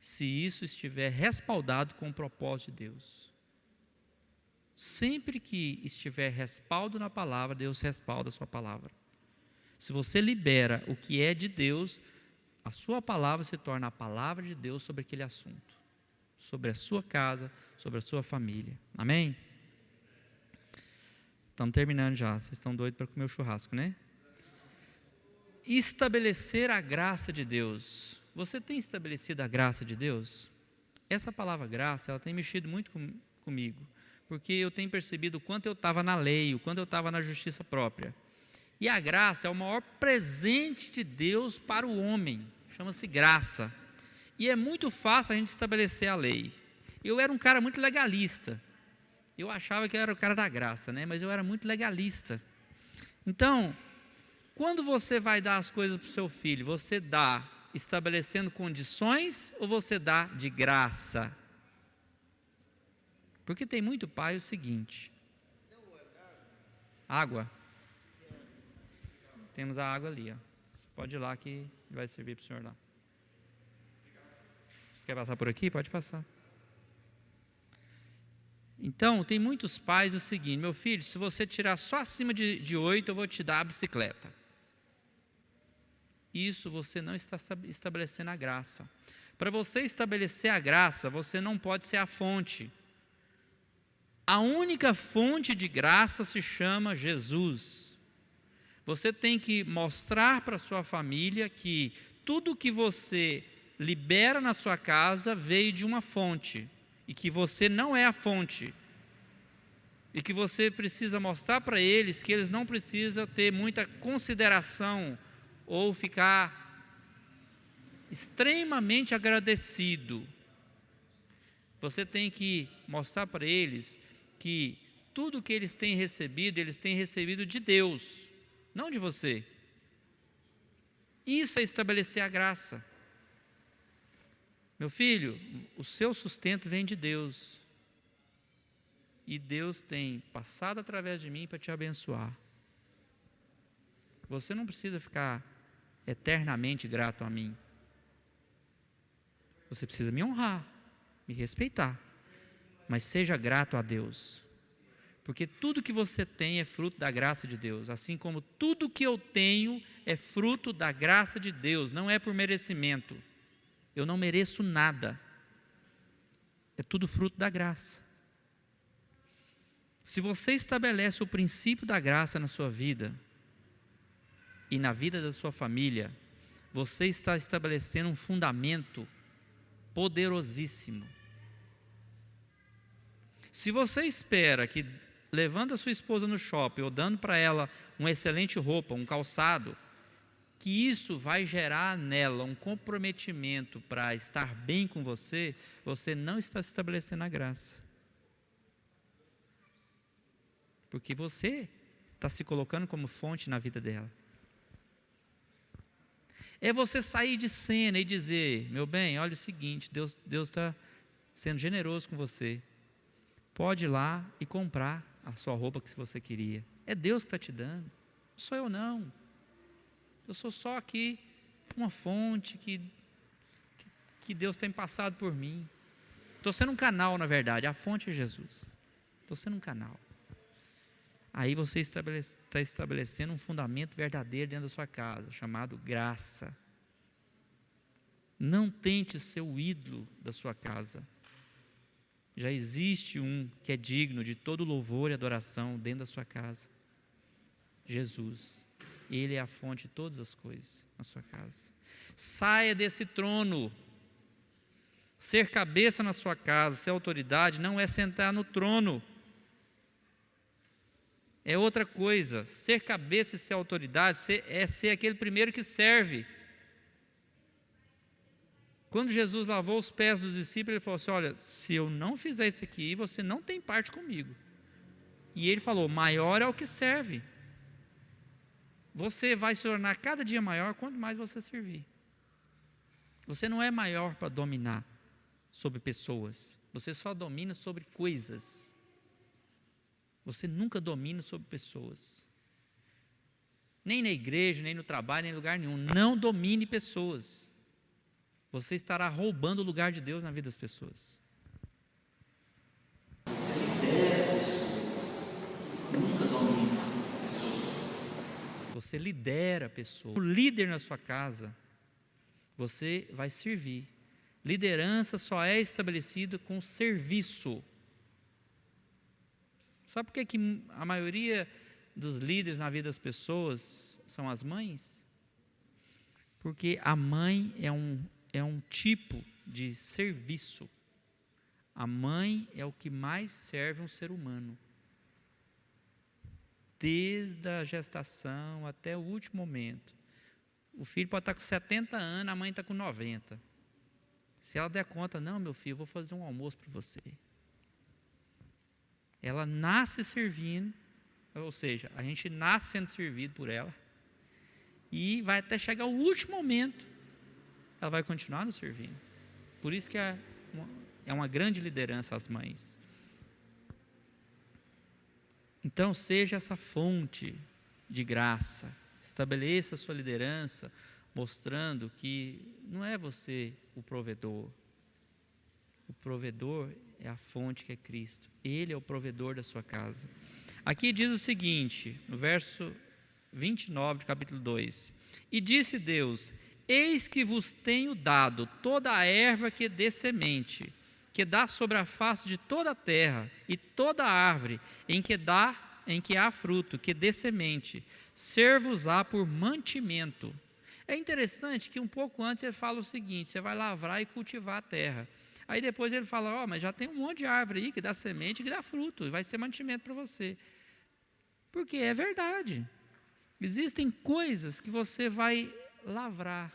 se isso estiver respaldado com o propósito de Deus. Sempre que estiver respaldo na palavra, Deus respalda a sua palavra. Se você libera o que é de Deus, a sua palavra se torna a palavra de Deus sobre aquele assunto, sobre a sua casa, sobre a sua família. Amém? Estamos terminando já. Vocês estão doidos para comer o churrasco, né? Estabelecer a graça de Deus. Você tem estabelecido a graça de Deus? Essa palavra graça, ela tem mexido muito comigo, porque eu tenho percebido o quanto eu estava na lei, o quanto eu estava na justiça própria. E a graça é o maior presente de Deus para o homem, chama-se graça. E é muito fácil a gente estabelecer a lei. Eu era um cara muito legalista. Eu achava que eu era o cara da graça, né? Mas eu era muito legalista. Então, quando você vai dar as coisas para o seu filho, você dá estabelecendo condições ou você dá de graça? Porque tem muito pai o seguinte: água. Temos a água ali, ó. Você pode ir lá que vai servir para o senhor lá. Você quer passar por aqui? Pode passar. Então, tem muitos pais o seguinte: meu filho, se você tirar só acima de 8, eu vou te dar a bicicleta. Isso você não está estabelecendo a graça. Para você estabelecer a graça, você não pode ser a fonte. A única fonte de graça se chama Jesus. Você tem que mostrar para a sua família que tudo que você libera na sua casa veio de uma fonte, e que você não é a fonte, e que você precisa mostrar para eles que eles não precisam ter muita consideração ou ficar extremamente agradecido. Você tem que mostrar para eles que tudo que eles têm recebido de Deus, não de você. Isso é estabelecer a graça. Meu filho, o seu sustento vem de Deus. E Deus tem passado através de mim para te abençoar. Você não precisa ficar eternamente grato a mim. Você precisa me honrar, me respeitar. Mas seja grato a Deus. Porque tudo que você tem é fruto da graça de Deus. Assim como tudo que eu tenho é fruto da graça de Deus. Não é por merecimento. Eu não mereço nada. É tudo fruto da graça. Se você estabelece o princípio da graça na sua vida e na vida da sua família, você está estabelecendo um fundamento poderosíssimo. Se você espera que levando a sua esposa no shopping ou dando para ela uma excelente roupa, um calçado, que isso vai gerar nela um comprometimento para estar bem com você, você não está estabelecendo a graça. Porque você está se colocando como fonte na vida dela. É você sair de cena e dizer: meu bem, olha o seguinte, Deus está sendo generoso com você. Pode ir lá e comprar a sua roupa que você queria. É Deus que está te dando. Não sou eu não. Eu sou só aqui uma fonte que Deus tem passado por mim. Estou sendo um canal, na verdade. A fonte é Jesus. Estou sendo um canal. Aí você está estabelecendo um fundamento verdadeiro dentro da sua casa, chamado graça. Não tente ser o ídolo da sua casa. Já existe um que é digno de todo louvor e adoração dentro da sua casa. Jesus. Ele é a fonte de todas as coisas na sua casa. Saia desse trono. Ser cabeça na sua casa, ser autoridade, não é sentar no trono. É outra coisa. Ser cabeça e ser autoridade é ser aquele primeiro que serve. Quando Jesus lavou os pés dos discípulos, ele falou assim: olha, se eu não fizer isso aqui, você não tem parte comigo. E ele falou: maior é o que serve. Você vai se tornar cada dia maior quanto mais você servir. Você não é maior para dominar sobre pessoas. Você só domina sobre coisas. Você nunca domina sobre pessoas. Nem na igreja, nem no trabalho, nem em lugar nenhum. Não domine pessoas. Você estará roubando o lugar de Deus na vida das pessoas. Você lidera pessoas. Nunca domina pessoas. Você lidera pessoas. O líder na sua casa, você vai servir. Liderança só é estabelecida com serviço. Sabe por que a maioria dos líderes na vida das pessoas são as mães? Porque a mãe é um tipo de serviço. A mãe é o que mais serve um ser humano. Desde a gestação até o último momento. O filho pode estar com 70 anos, a mãe está com 90. Se ela der conta, não, meu filho, eu vou fazer um almoço para você. Ela nasce servindo, ou seja, a gente nasce sendo servido por ela, e vai até chegar o último momento, ela vai continuar nos servindo. Por isso que é uma grande liderança as mães. Então, seja essa fonte de graça, estabeleça a sua liderança, mostrando que não é você o provedor. O provedor é a fonte que é Cristo. Ele é o provedor da sua casa. Aqui diz o seguinte, no verso 29 de capítulo 2: E disse Deus: Eis que vos tenho dado toda a erva que dê semente, que dá sobre a face de toda a terra, e toda a árvore em que há fruto, que dê semente, ser-vos-á por mantimento. É interessante que um pouco antes ele fala o seguinte: você vai lavrar e cultivar a terra. Aí depois ele fala: mas já tem um monte de árvore aí que dá semente, que dá fruto, e vai ser mantimento para você. Porque é verdade. Existem coisas que você vai lavrar,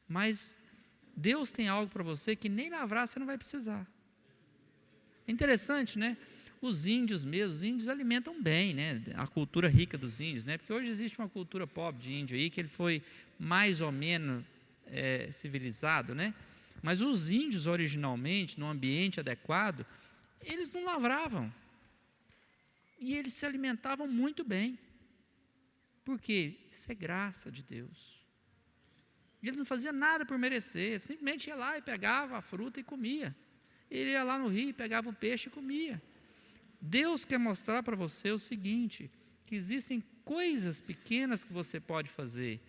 mas Deus tem algo para você que nem lavrar você não vai precisar. É interessante, né? Os índios alimentam bem, né? A cultura rica dos índios, né? Porque hoje existe uma cultura pobre de índio aí, que ele foi mais ou menos civilizado, né? Mas os índios originalmente, no ambiente adequado, eles não lavravam. E eles se alimentavam muito bem. Por quê? Isso é graça de Deus. Eles não faziam nada por merecer, simplesmente ia lá e pegava a fruta e comia. Ele ia lá no rio e pegava o peixe e comia. Deus quer mostrar para você o seguinte, que existem coisas pequenas que você pode fazer,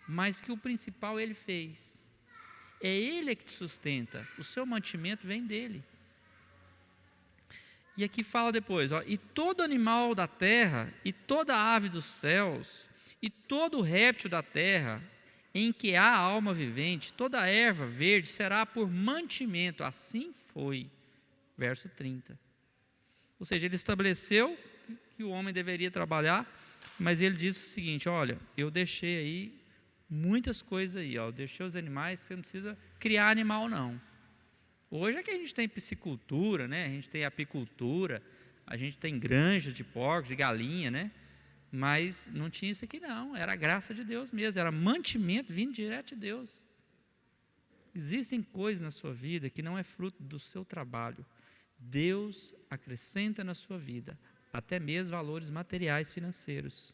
mas que o principal Ele fez. É Ele que te sustenta, o seu mantimento vem dEle. E aqui fala depois, e todo animal da terra, e toda ave dos céus, e todo réptil da terra, em que há alma vivente, toda erva verde será por mantimento. Assim foi. Verso 30. Ou seja, ele estabeleceu que o homem deveria trabalhar, mas ele disse o seguinte: olha, eu deixei aí muitas coisas aí, eu deixei os animais, você não precisa criar animal não. Hoje é que a gente tem piscicultura, né? A gente tem apicultura, a gente tem granjas de porcos, de galinha, né? Mas não tinha isso aqui não, era a graça de Deus mesmo, era mantimento vindo direto de Deus. Existem coisas na sua vida que não é fruto do seu trabalho. Deus acrescenta na sua vida, até mesmo valores materiais financeiros.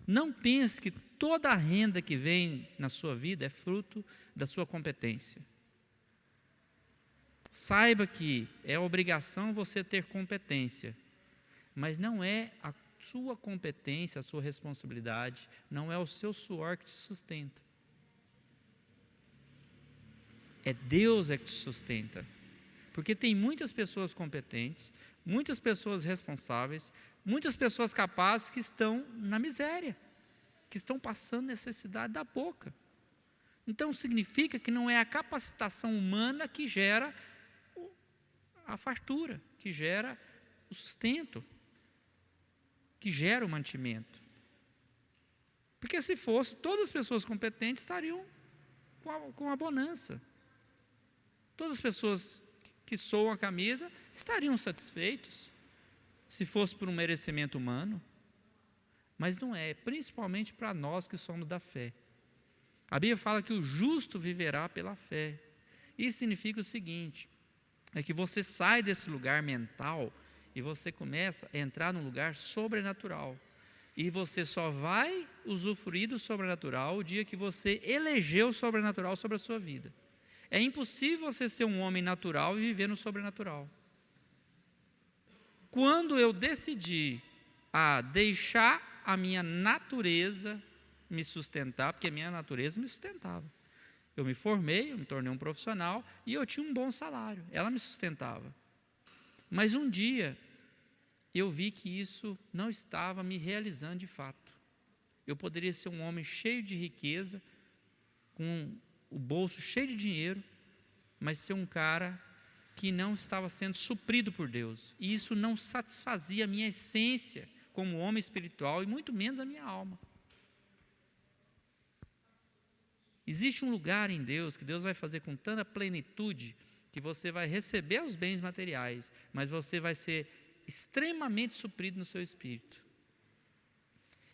Não pense que toda a renda que vem na sua vida é fruto da sua competência. Saiba que é obrigação você ter competência, mas não é a sua competência, a sua responsabilidade, não é o seu suor que te sustenta. É Deus que te sustenta. Porque tem muitas pessoas competentes, muitas pessoas responsáveis, muitas pessoas capazes que estão na miséria, que estão passando necessidade da boca. Então significa que não é a capacitação humana que gera a fartura, que gera o sustento, que gera o mantimento. Porque se fosse, todas as pessoas competentes estariam com a bonança. Todas as pessoas que soam a camisa estariam satisfeitos se fosse por um merecimento humano, mas não é, principalmente para nós que somos da fé. A Bíblia fala que o justo viverá pela fé. Isso significa o seguinte, é que você sai desse lugar mental e você começa a entrar num lugar sobrenatural. E você só vai usufruir do sobrenatural o dia que você elegeu o sobrenatural sobre a sua vida. É impossível você ser um homem natural e viver no sobrenatural. Quando eu decidi a deixar a minha natureza me sustentar, porque a minha natureza me sustentava. Eu me formei, eu me tornei um profissional e eu tinha um bom salário, ela me sustentava. Mas um dia eu vi que isso não estava me realizando de fato. Eu poderia ser um homem cheio de riqueza, com o bolso cheio de dinheiro, mas ser um cara que não estava sendo suprido por Deus. E isso não satisfazia a minha essência como homem espiritual e muito menos a minha alma. Existe um lugar em Deus que Deus vai fazer com tanta plenitude que você vai receber os bens materiais, mas você vai ser extremamente suprido no seu espírito.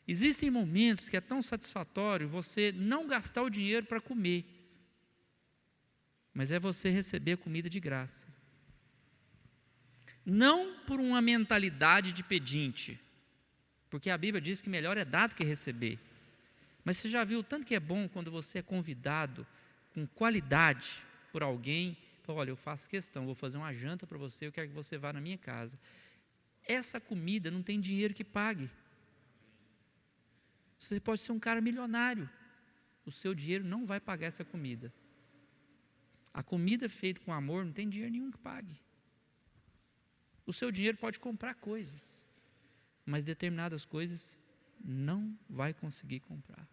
Existem momentos que é tão satisfatório você não gastar o dinheiro para comer, mas é você receber a comida de graça. Não por uma mentalidade de pedinte, porque a Bíblia diz que melhor é dado que receber. Mas você já viu o tanto que é bom quando você é convidado com qualidade por alguém? Fala, olha, eu faço questão, vou fazer uma janta para você, eu quero que você vá na minha casa. Essa comida não tem dinheiro que pague. Você pode ser um cara milionário, o seu dinheiro não vai pagar essa comida. A comida feita com amor não tem dinheiro nenhum que pague. O seu dinheiro pode comprar coisas, mas determinadas coisas não vai conseguir comprar.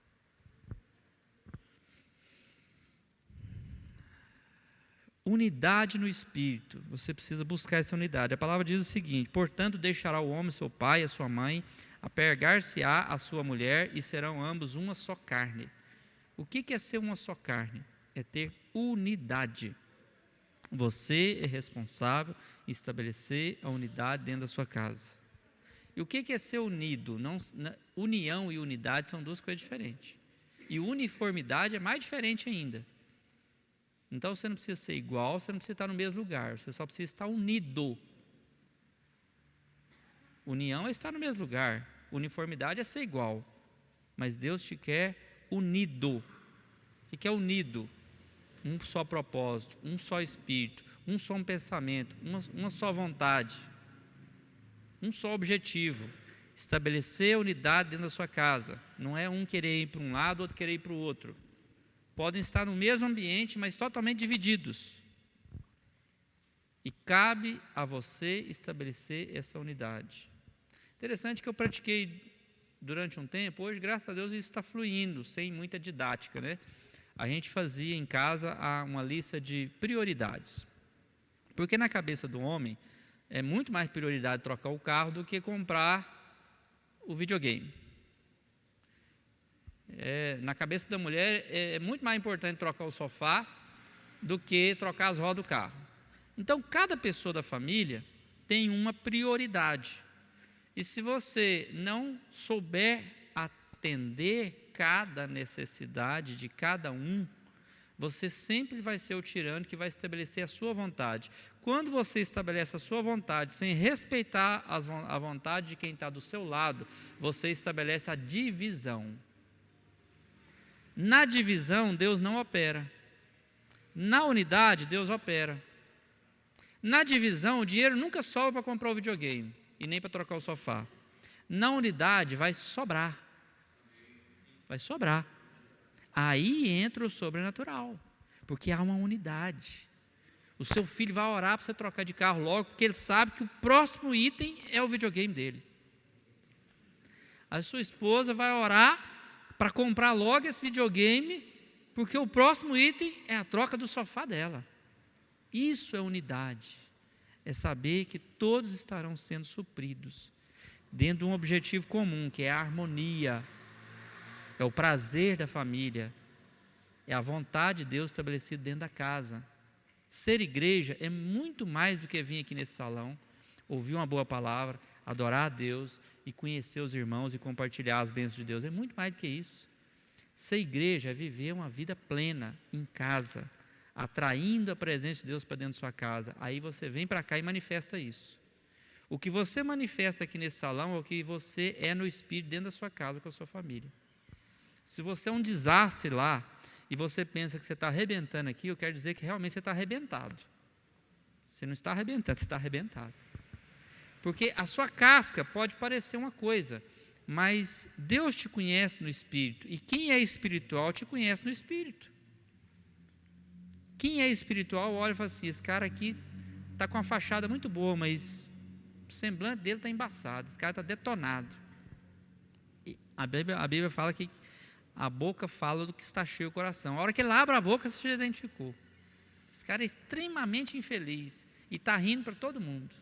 Unidade no espírito, você precisa buscar essa unidade. A palavra diz o seguinte: portanto deixará o homem seu pai e a sua mãe, apegar-se-á a sua mulher e serão ambos uma só carne. O que é ser uma só carne? É ter unidade. Você é responsável em estabelecer a unidade dentro da sua casa. E o que é ser unido? União e unidade são duas coisas diferentes. E uniformidade é mais diferente ainda. Então você não precisa ser igual, você não precisa estar no mesmo lugar, você só precisa estar unido. União é estar no mesmo lugar, uniformidade é ser igual. Mas Deus te quer unido. O que é unido? Um só propósito, um só espírito, um só pensamento, uma só vontade. Um só objetivo, estabelecer a unidade dentro da sua casa. Não é um querer ir para um lado, outro querer ir para o outro. Podem estar no mesmo ambiente, mas totalmente divididos. E cabe a você estabelecer essa unidade. Interessante que eu pratiquei durante um tempo, hoje, graças a Deus, isso está fluindo, sem muita didática, né? A gente fazia em casa uma lista de prioridades. Porque na cabeça do homem, é muito mais prioridade trocar o carro do que comprar o videogame. Na cabeça da mulher é muito mais importante trocar o sofá do que trocar as rodas do carro. Então, cada pessoa da família tem uma prioridade. E se você não souber atender cada necessidade de cada um, você sempre vai ser o tirano que vai estabelecer a sua vontade. Quando você estabelece a sua vontade sem respeitar a vontade de quem está do seu lado, você estabelece a divisão. Na divisão, Deus não opera. Na unidade, Deus opera. Na divisão, o dinheiro nunca sobra para comprar o videogame e nem para trocar o sofá. Na unidade, vai sobrar. Vai sobrar. Aí entra o sobrenatural, porque há uma unidade. O seu filho vai orar para você trocar de carro logo, porque ele sabe que o próximo item é o videogame dele. A sua esposa vai orar para comprar logo esse videogame, porque o próximo item é a troca do sofá dela. Isso é unidade. É saber que todos estarão sendo supridos dentro de um objetivo comum, que é a harmonia, é o prazer da família. é a vontade de Deus estabelecida dentro da casa. Ser igreja é muito mais do que vir aqui nesse salão, ouvir uma boa palavra, adorar a Deus e conhecer os irmãos e compartilhar as bênçãos de Deus. É muito mais do que isso. Ser igreja é viver uma vida plena em casa, atraindo a presença de Deus para dentro da sua casa. Aí você vem para cá e manifesta isso. O que você manifesta aqui nesse salão é o que você é no espírito dentro da sua casa com a sua família. Se você é um desastre lá e você pensa que você está arrebentando aqui, eu quero dizer que realmente você está arrebentado. Você não está arrebentando, você está arrebentado. Porque a sua casca pode parecer uma coisa, mas Deus te conhece no espírito, e quem é espiritual te conhece no espírito. Quem é espiritual olha e fala assim: esse cara aqui está com uma fachada muito boa, mas o semblante dele está embaçado, esse cara está detonado. E a Bíblia fala que a boca fala do que está cheio o coração. A hora que ele abre a boca, você já identificou. Esse cara é extremamente infeliz e está rindo para todo mundo.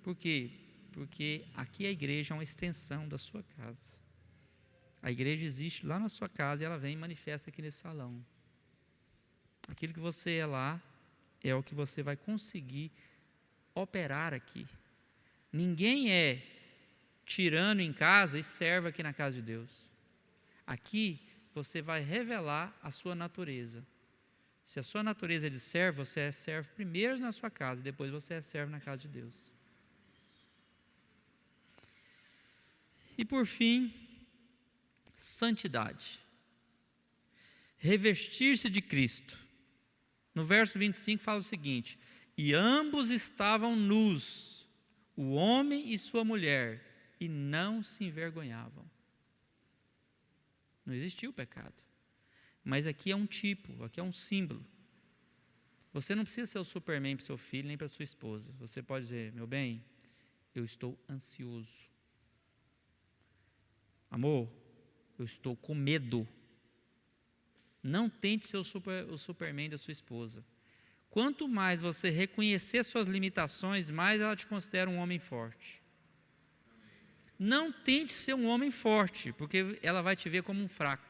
Por quê? Porque aqui a igreja é uma extensão da sua casa. A igreja existe lá na sua casa e ela vem e manifesta aqui nesse salão. Aquilo que você é lá é o que você vai conseguir operar aqui. Ninguém é tirano em casa e servo aqui na casa de Deus. Aqui você vai revelar a sua natureza. Se a sua natureza é de servo, você é servo primeiro na sua casa, depois você é servo na casa de Deus. E por fim, santidade. Revestir-se de Cristo. No verso 25 fala o seguinte: e ambos estavam nus, o homem e sua mulher, e não se envergonhavam. Não existia o pecado. Mas aqui é um tipo, aqui é um símbolo. Você não precisa ser o Superman para o seu filho, nem para a sua esposa. Você pode dizer: meu bem, eu estou ansioso. Amor, eu estou com medo. Não tente ser o Superman da sua esposa. Quanto mais você reconhecer suas limitações, mais ela te considera um homem forte. Não tente ser um homem forte, porque ela vai te ver como um fraco.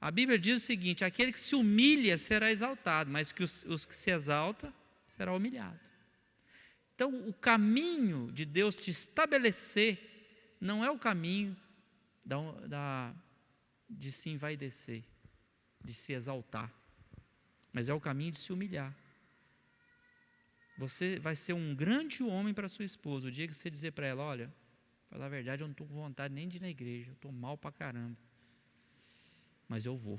A Bíblia diz o seguinte: aquele que se humilha será exaltado, mas que os que se exaltam será humilhado. Então, o caminho de Deus te estabelecer não é o caminho de se envaidecer, de se exaltar, mas é o caminho de se humilhar. Você vai ser um grande homem para sua esposa o dia que você dizer para ela: olha, falar a verdade, eu não estou com vontade nem de ir na igreja, eu estou mal para caramba, mas eu vou.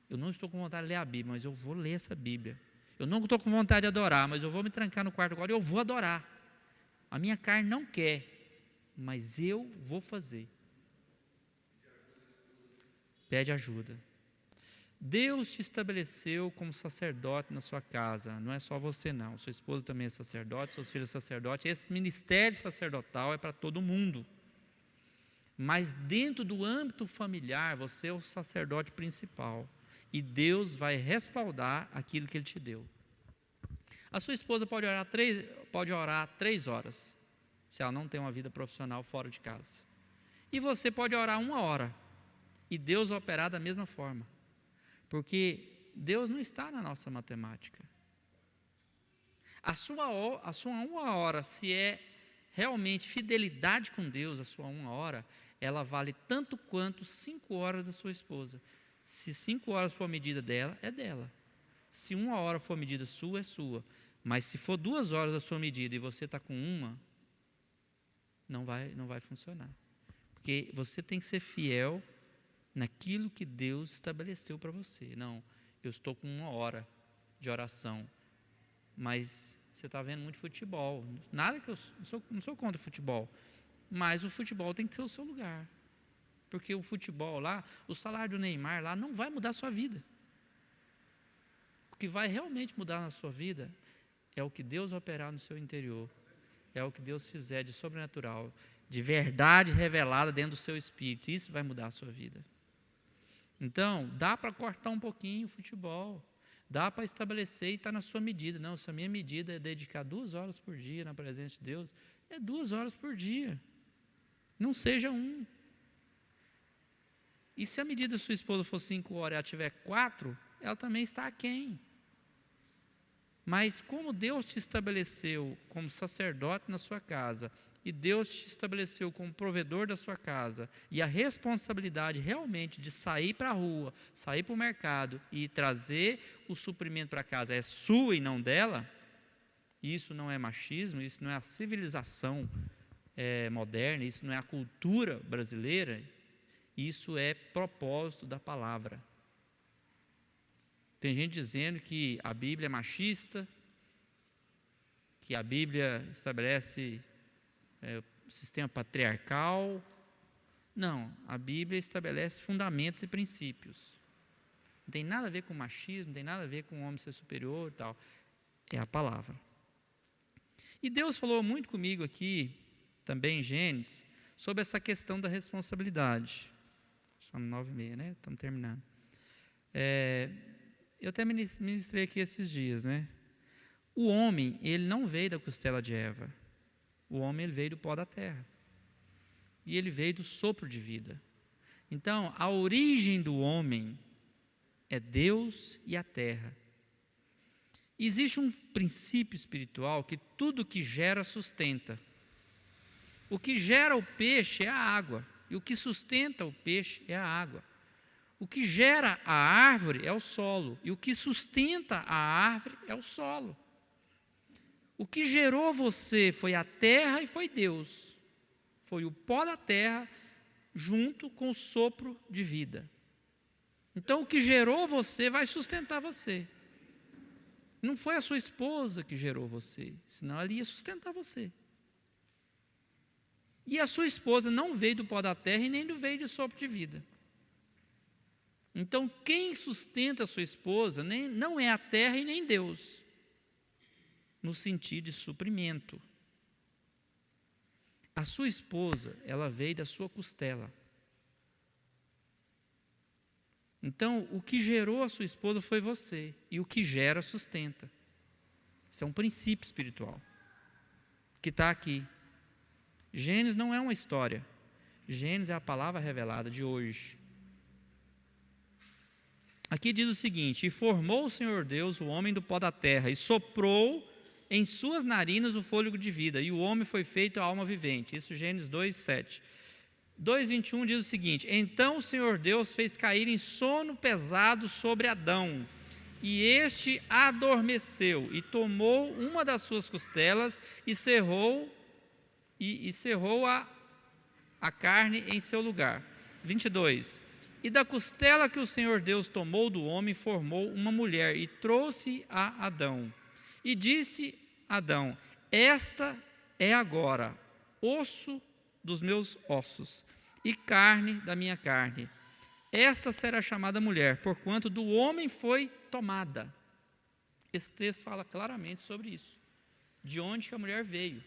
Eu não estou com vontade de ler a Bíblia, mas eu vou ler essa Bíblia. Eu não estou com vontade de adorar, mas eu vou me trancar no quarto agora e eu vou adorar. A minha carne não quer, mas eu vou fazer. Pede ajuda. Deus te estabeleceu como sacerdote na sua casa. Não é só você não. Sua esposa também é sacerdote, seus filhos são sacerdotes. Esse ministério sacerdotal é para todo mundo. Mas dentro do âmbito familiar, você é o sacerdote principal. E Deus vai respaldar aquilo que Ele te deu. A sua esposa pode orar 3 horas, se ela não tem uma vida profissional fora de casa. E você pode orar 1 hora, e Deus operar da mesma forma. Porque Deus não está na nossa matemática. A sua 1 hora, se é realmente fidelidade com Deus, a sua 1 hora, ela vale tanto quanto 5 horas da sua esposa. Se 5 horas for a medida dela, é dela. Se 1 hora for a medida sua, é sua. Mas se for 2 horas a sua medida e você está com 1, não vai funcionar. Porque você tem que ser fiel naquilo que Deus estabeleceu para você. Não, eu estou com 1 hora de oração, mas você está vendo muito futebol. Nada que eu não sou contra futebol, mas o futebol tem que ser o seu lugar. Porque o futebol lá, o salário do Neymar lá não vai mudar a sua vida. O que vai realmente mudar na sua vida é o que Deus operar no seu interior. É o que Deus fizer de sobrenatural, de verdade revelada dentro do seu espírito. Isso vai mudar a sua vida. Então, dá para cortar um pouquinho o futebol. Dá para estabelecer e está na sua medida. Não, se a minha medida é dedicar 2 horas por dia na presença de Deus, é 2 horas por dia. Não seja 1. E se a medida da sua esposa for 5 horas e ela tiver 4, ela também está aquém. Mas como Deus te estabeleceu como sacerdote na sua casa, e Deus te estabeleceu como provedor da sua casa, e a responsabilidade realmente de sair para a rua, sair para o mercado e trazer o suprimento para casa é sua e não dela, isso não é machismo, isso não é a civilização moderna, isso não é a cultura brasileira, isso é propósito da palavra. Tem gente dizendo que a Bíblia é machista, que a Bíblia estabelece sistema patriarcal. Não, a Bíblia estabelece fundamentos e princípios. Não tem nada a ver com machismo, não tem nada a ver com o homem ser superior e tal. É a palavra. E Deus falou muito comigo aqui, também em Gênesis, sobre essa questão da responsabilidade. São 9h30, né? Estamos terminando. Eu até ministrei aqui esses dias, né? O homem, ele não veio da costela de Eva. O homem, ele veio do pó da terra. E ele veio do sopro de vida. Então, a origem do homem é Deus e a terra. Existe um princípio espiritual que tudo que gera sustenta. O que gera o peixe é a água. E o que sustenta o peixe é a água. O que gera a árvore é o solo, e o que sustenta a árvore é o solo. O que gerou você foi a terra e foi Deus. Foi o pó da terra junto com o sopro de vida. Então, o que gerou você vai sustentar você. Não foi a sua esposa que gerou você, senão ela ia sustentar você. E a sua esposa não veio do pó da terra e nem veio do sopro de vida. Então, quem sustenta a sua esposa não é a terra e nem Deus, no sentido de suprimento. A sua esposa, ela veio da sua costela. Então, o que gerou a sua esposa foi você, e o que gera sustenta. Isso é um princípio espiritual, que está aqui. Gênesis não é uma história, Gênesis é a palavra revelada de hoje. Aqui diz o seguinte: e formou o Senhor Deus o homem do pó da terra, e soprou em suas narinas o fôlego de vida, e o homem foi feito alma vivente. Isso Gênesis 2:7. 2:21 diz o seguinte: então o Senhor Deus fez cair em sono pesado sobre Adão, e este adormeceu, e tomou uma das suas costelas, e cerrou a carne em seu lugar. 22. E da costela que o Senhor Deus tomou do homem, formou uma mulher, e trouxe a Adão. E disse Adão: esta é agora osso dos meus ossos, e carne da minha carne. Esta será chamada mulher, porquanto do homem foi tomada. Esse texto fala claramente sobre isso, de onde a mulher veio.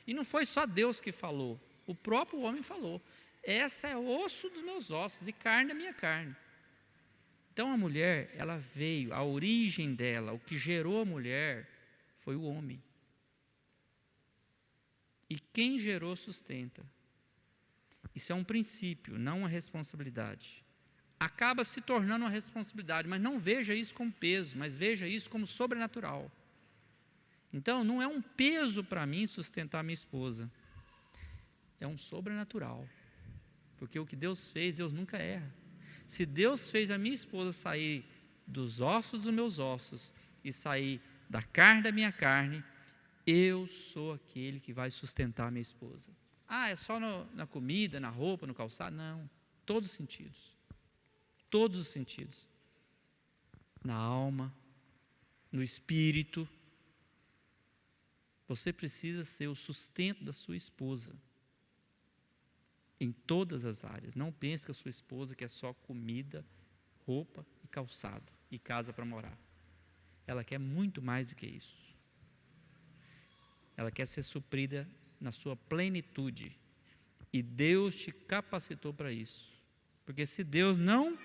E não foi só Deus que falou, o próprio homem falou: essa é osso dos meus ossos e carne da minha carne. Então a mulher, ela veio, a origem dela, o que gerou a mulher foi o homem. E quem gerou sustenta. Isso é um princípio, não uma responsabilidade. Acaba se tornando uma responsabilidade, mas não veja isso como peso, mas veja isso como sobrenatural. Então não é um peso para mim sustentar minha esposa, é um sobrenatural. Porque o que Deus fez, Deus nunca erra. Se Deus fez a minha esposa sair dos ossos dos meus ossos e sair da carne da minha carne, eu sou aquele que vai sustentar a minha esposa. É só na comida, na roupa, no calçado? Não, todos os sentidos. Todos os sentidos. Na alma, no espírito. Você precisa ser o sustento da sua esposa. Em todas as áreas. Não pense que a sua esposa quer só comida, roupa e calçado e casa para morar. Ela quer muito mais do que isso. Ela quer ser suprida na sua plenitude. E Deus te capacitou para isso. Porque se Deus não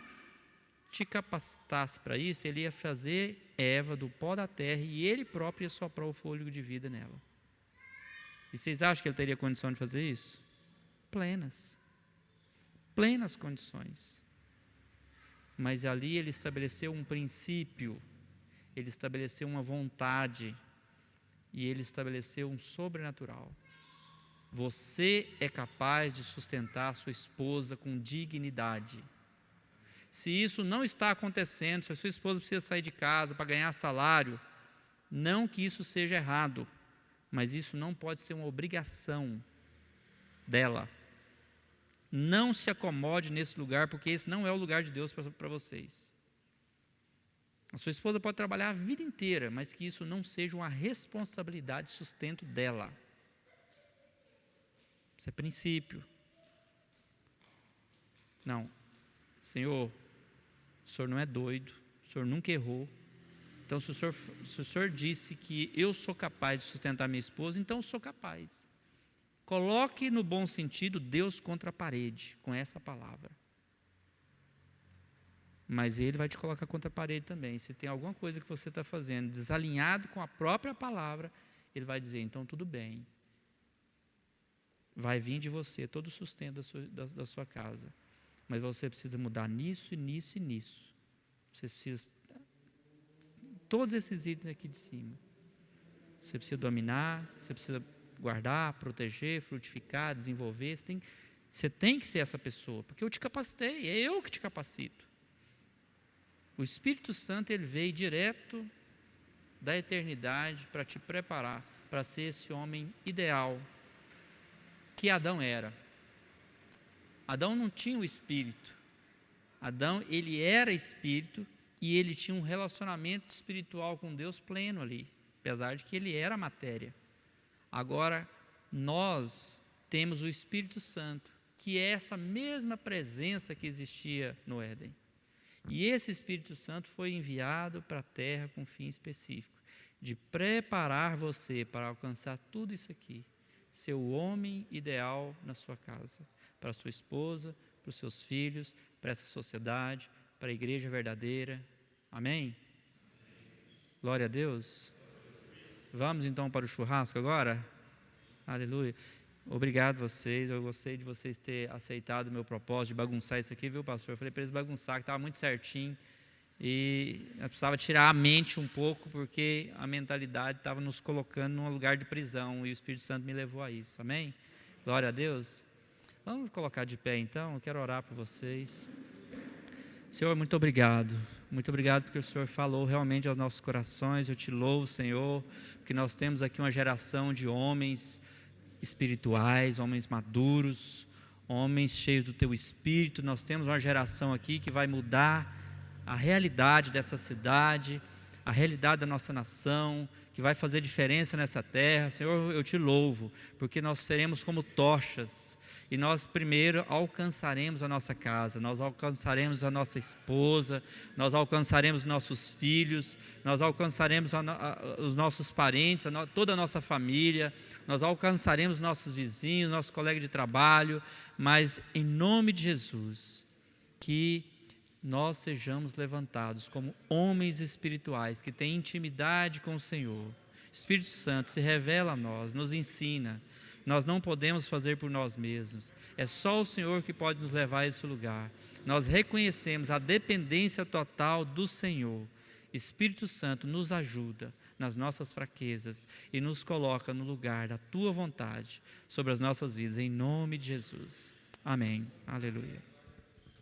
te capacitasse para isso, Ele ia fazer Eva do pó da terra e Ele próprio ia soprar o fôlego de vida nela. E vocês acham que Ele teria condição de fazer isso? Plenas condições. mas ali ele estabeleceu um princípio, ele estabeleceu uma vontade e ele estabeleceu um sobrenatural. Você é capaz de sustentar sua esposa com dignidade. Se isso não está acontecendo, se a sua esposa precisa sair de casa para ganhar salário, não que isso seja errado, mas isso não pode ser uma obrigação dela. Não se acomode nesse lugar, porque esse não é o lugar de Deus para vocês. A sua esposa pode trabalhar a vida inteira, mas que isso não seja uma responsabilidade de sustento dela. Isso é princípio. Não, Senhor, o Senhor não é doido, o Senhor nunca errou. Então, se o Senhor disse que eu sou capaz de sustentar minha esposa, então eu sou capaz. Coloque no bom sentido Deus contra a parede, com essa palavra. Mas Ele vai te colocar contra a parede também. Se tem alguma coisa que você está fazendo desalinhado com a própria palavra, Ele vai dizer, então tudo bem. Vai vir de você todo o sustento da sua casa. Mas você precisa mudar nisso, e nisso e nisso. Você precisa... Todos esses itens aqui de cima. Você precisa dominar, você precisa guardar, proteger, frutificar, desenvolver. Você tem que ser essa pessoa, porque eu te capacitei, é eu que te capacito. O Espírito Santo, ele veio direto da eternidade para te preparar para ser esse homem ideal que Adão era. Adão não tinha o Espírito. Adão, ele era Espírito e ele tinha um relacionamento espiritual com Deus pleno ali, apesar de que ele era matéria. Agora, nós temos o Espírito Santo, que é essa mesma presença que existia no Éden. E esse Espírito Santo foi enviado para a terra com um fim específico, de preparar você para alcançar tudo isso aqui, ser o homem ideal na sua casa, para a sua esposa, para os seus filhos, para essa sociedade, para a igreja verdadeira. Amém? Glória a Deus. Vamos então para o churrasco agora? Aleluia. Obrigado vocês, eu gostei de vocês terem aceitado o meu propósito de bagunçar isso aqui, viu, pastor? Eu falei para eles bagunçar, que estava muito certinho, e eu precisava tirar a mente um pouco, porque a mentalidade estava nos colocando num lugar de prisão, e o Espírito Santo me levou a isso, amém? Glória a Deus. Vamos colocar de pé então, eu quero orar por vocês. Senhor, muito obrigado porque o Senhor falou realmente aos nossos corações. Eu te louvo, Senhor, porque nós temos aqui uma geração de homens espirituais, homens maduros, homens cheios do Teu Espírito. Nós temos uma geração aqui que vai mudar a realidade dessa cidade, a realidade da nossa nação, que vai fazer diferença nessa terra. Senhor, eu te louvo, porque nós seremos como tochas, e nós primeiro alcançaremos a nossa casa, nós alcançaremos a nossa esposa, nós alcançaremos nossos filhos, nós alcançaremos os nossos parentes, toda a nossa família, nós alcançaremos nossos vizinhos, nossos colegas de trabalho, mas em nome de Jesus, que nós sejamos levantados como homens espirituais, que têm intimidade com o Senhor. Espírito Santo se revela a nós, nos ensina. Nós não podemos fazer por nós mesmos, é só o Senhor que pode nos levar a esse lugar. Nós reconhecemos a dependência total do Senhor. Espírito Santo nos ajuda nas nossas fraquezas e nos coloca no lugar da Tua vontade sobre as nossas vidas, em nome de Jesus. Amém. Aleluia.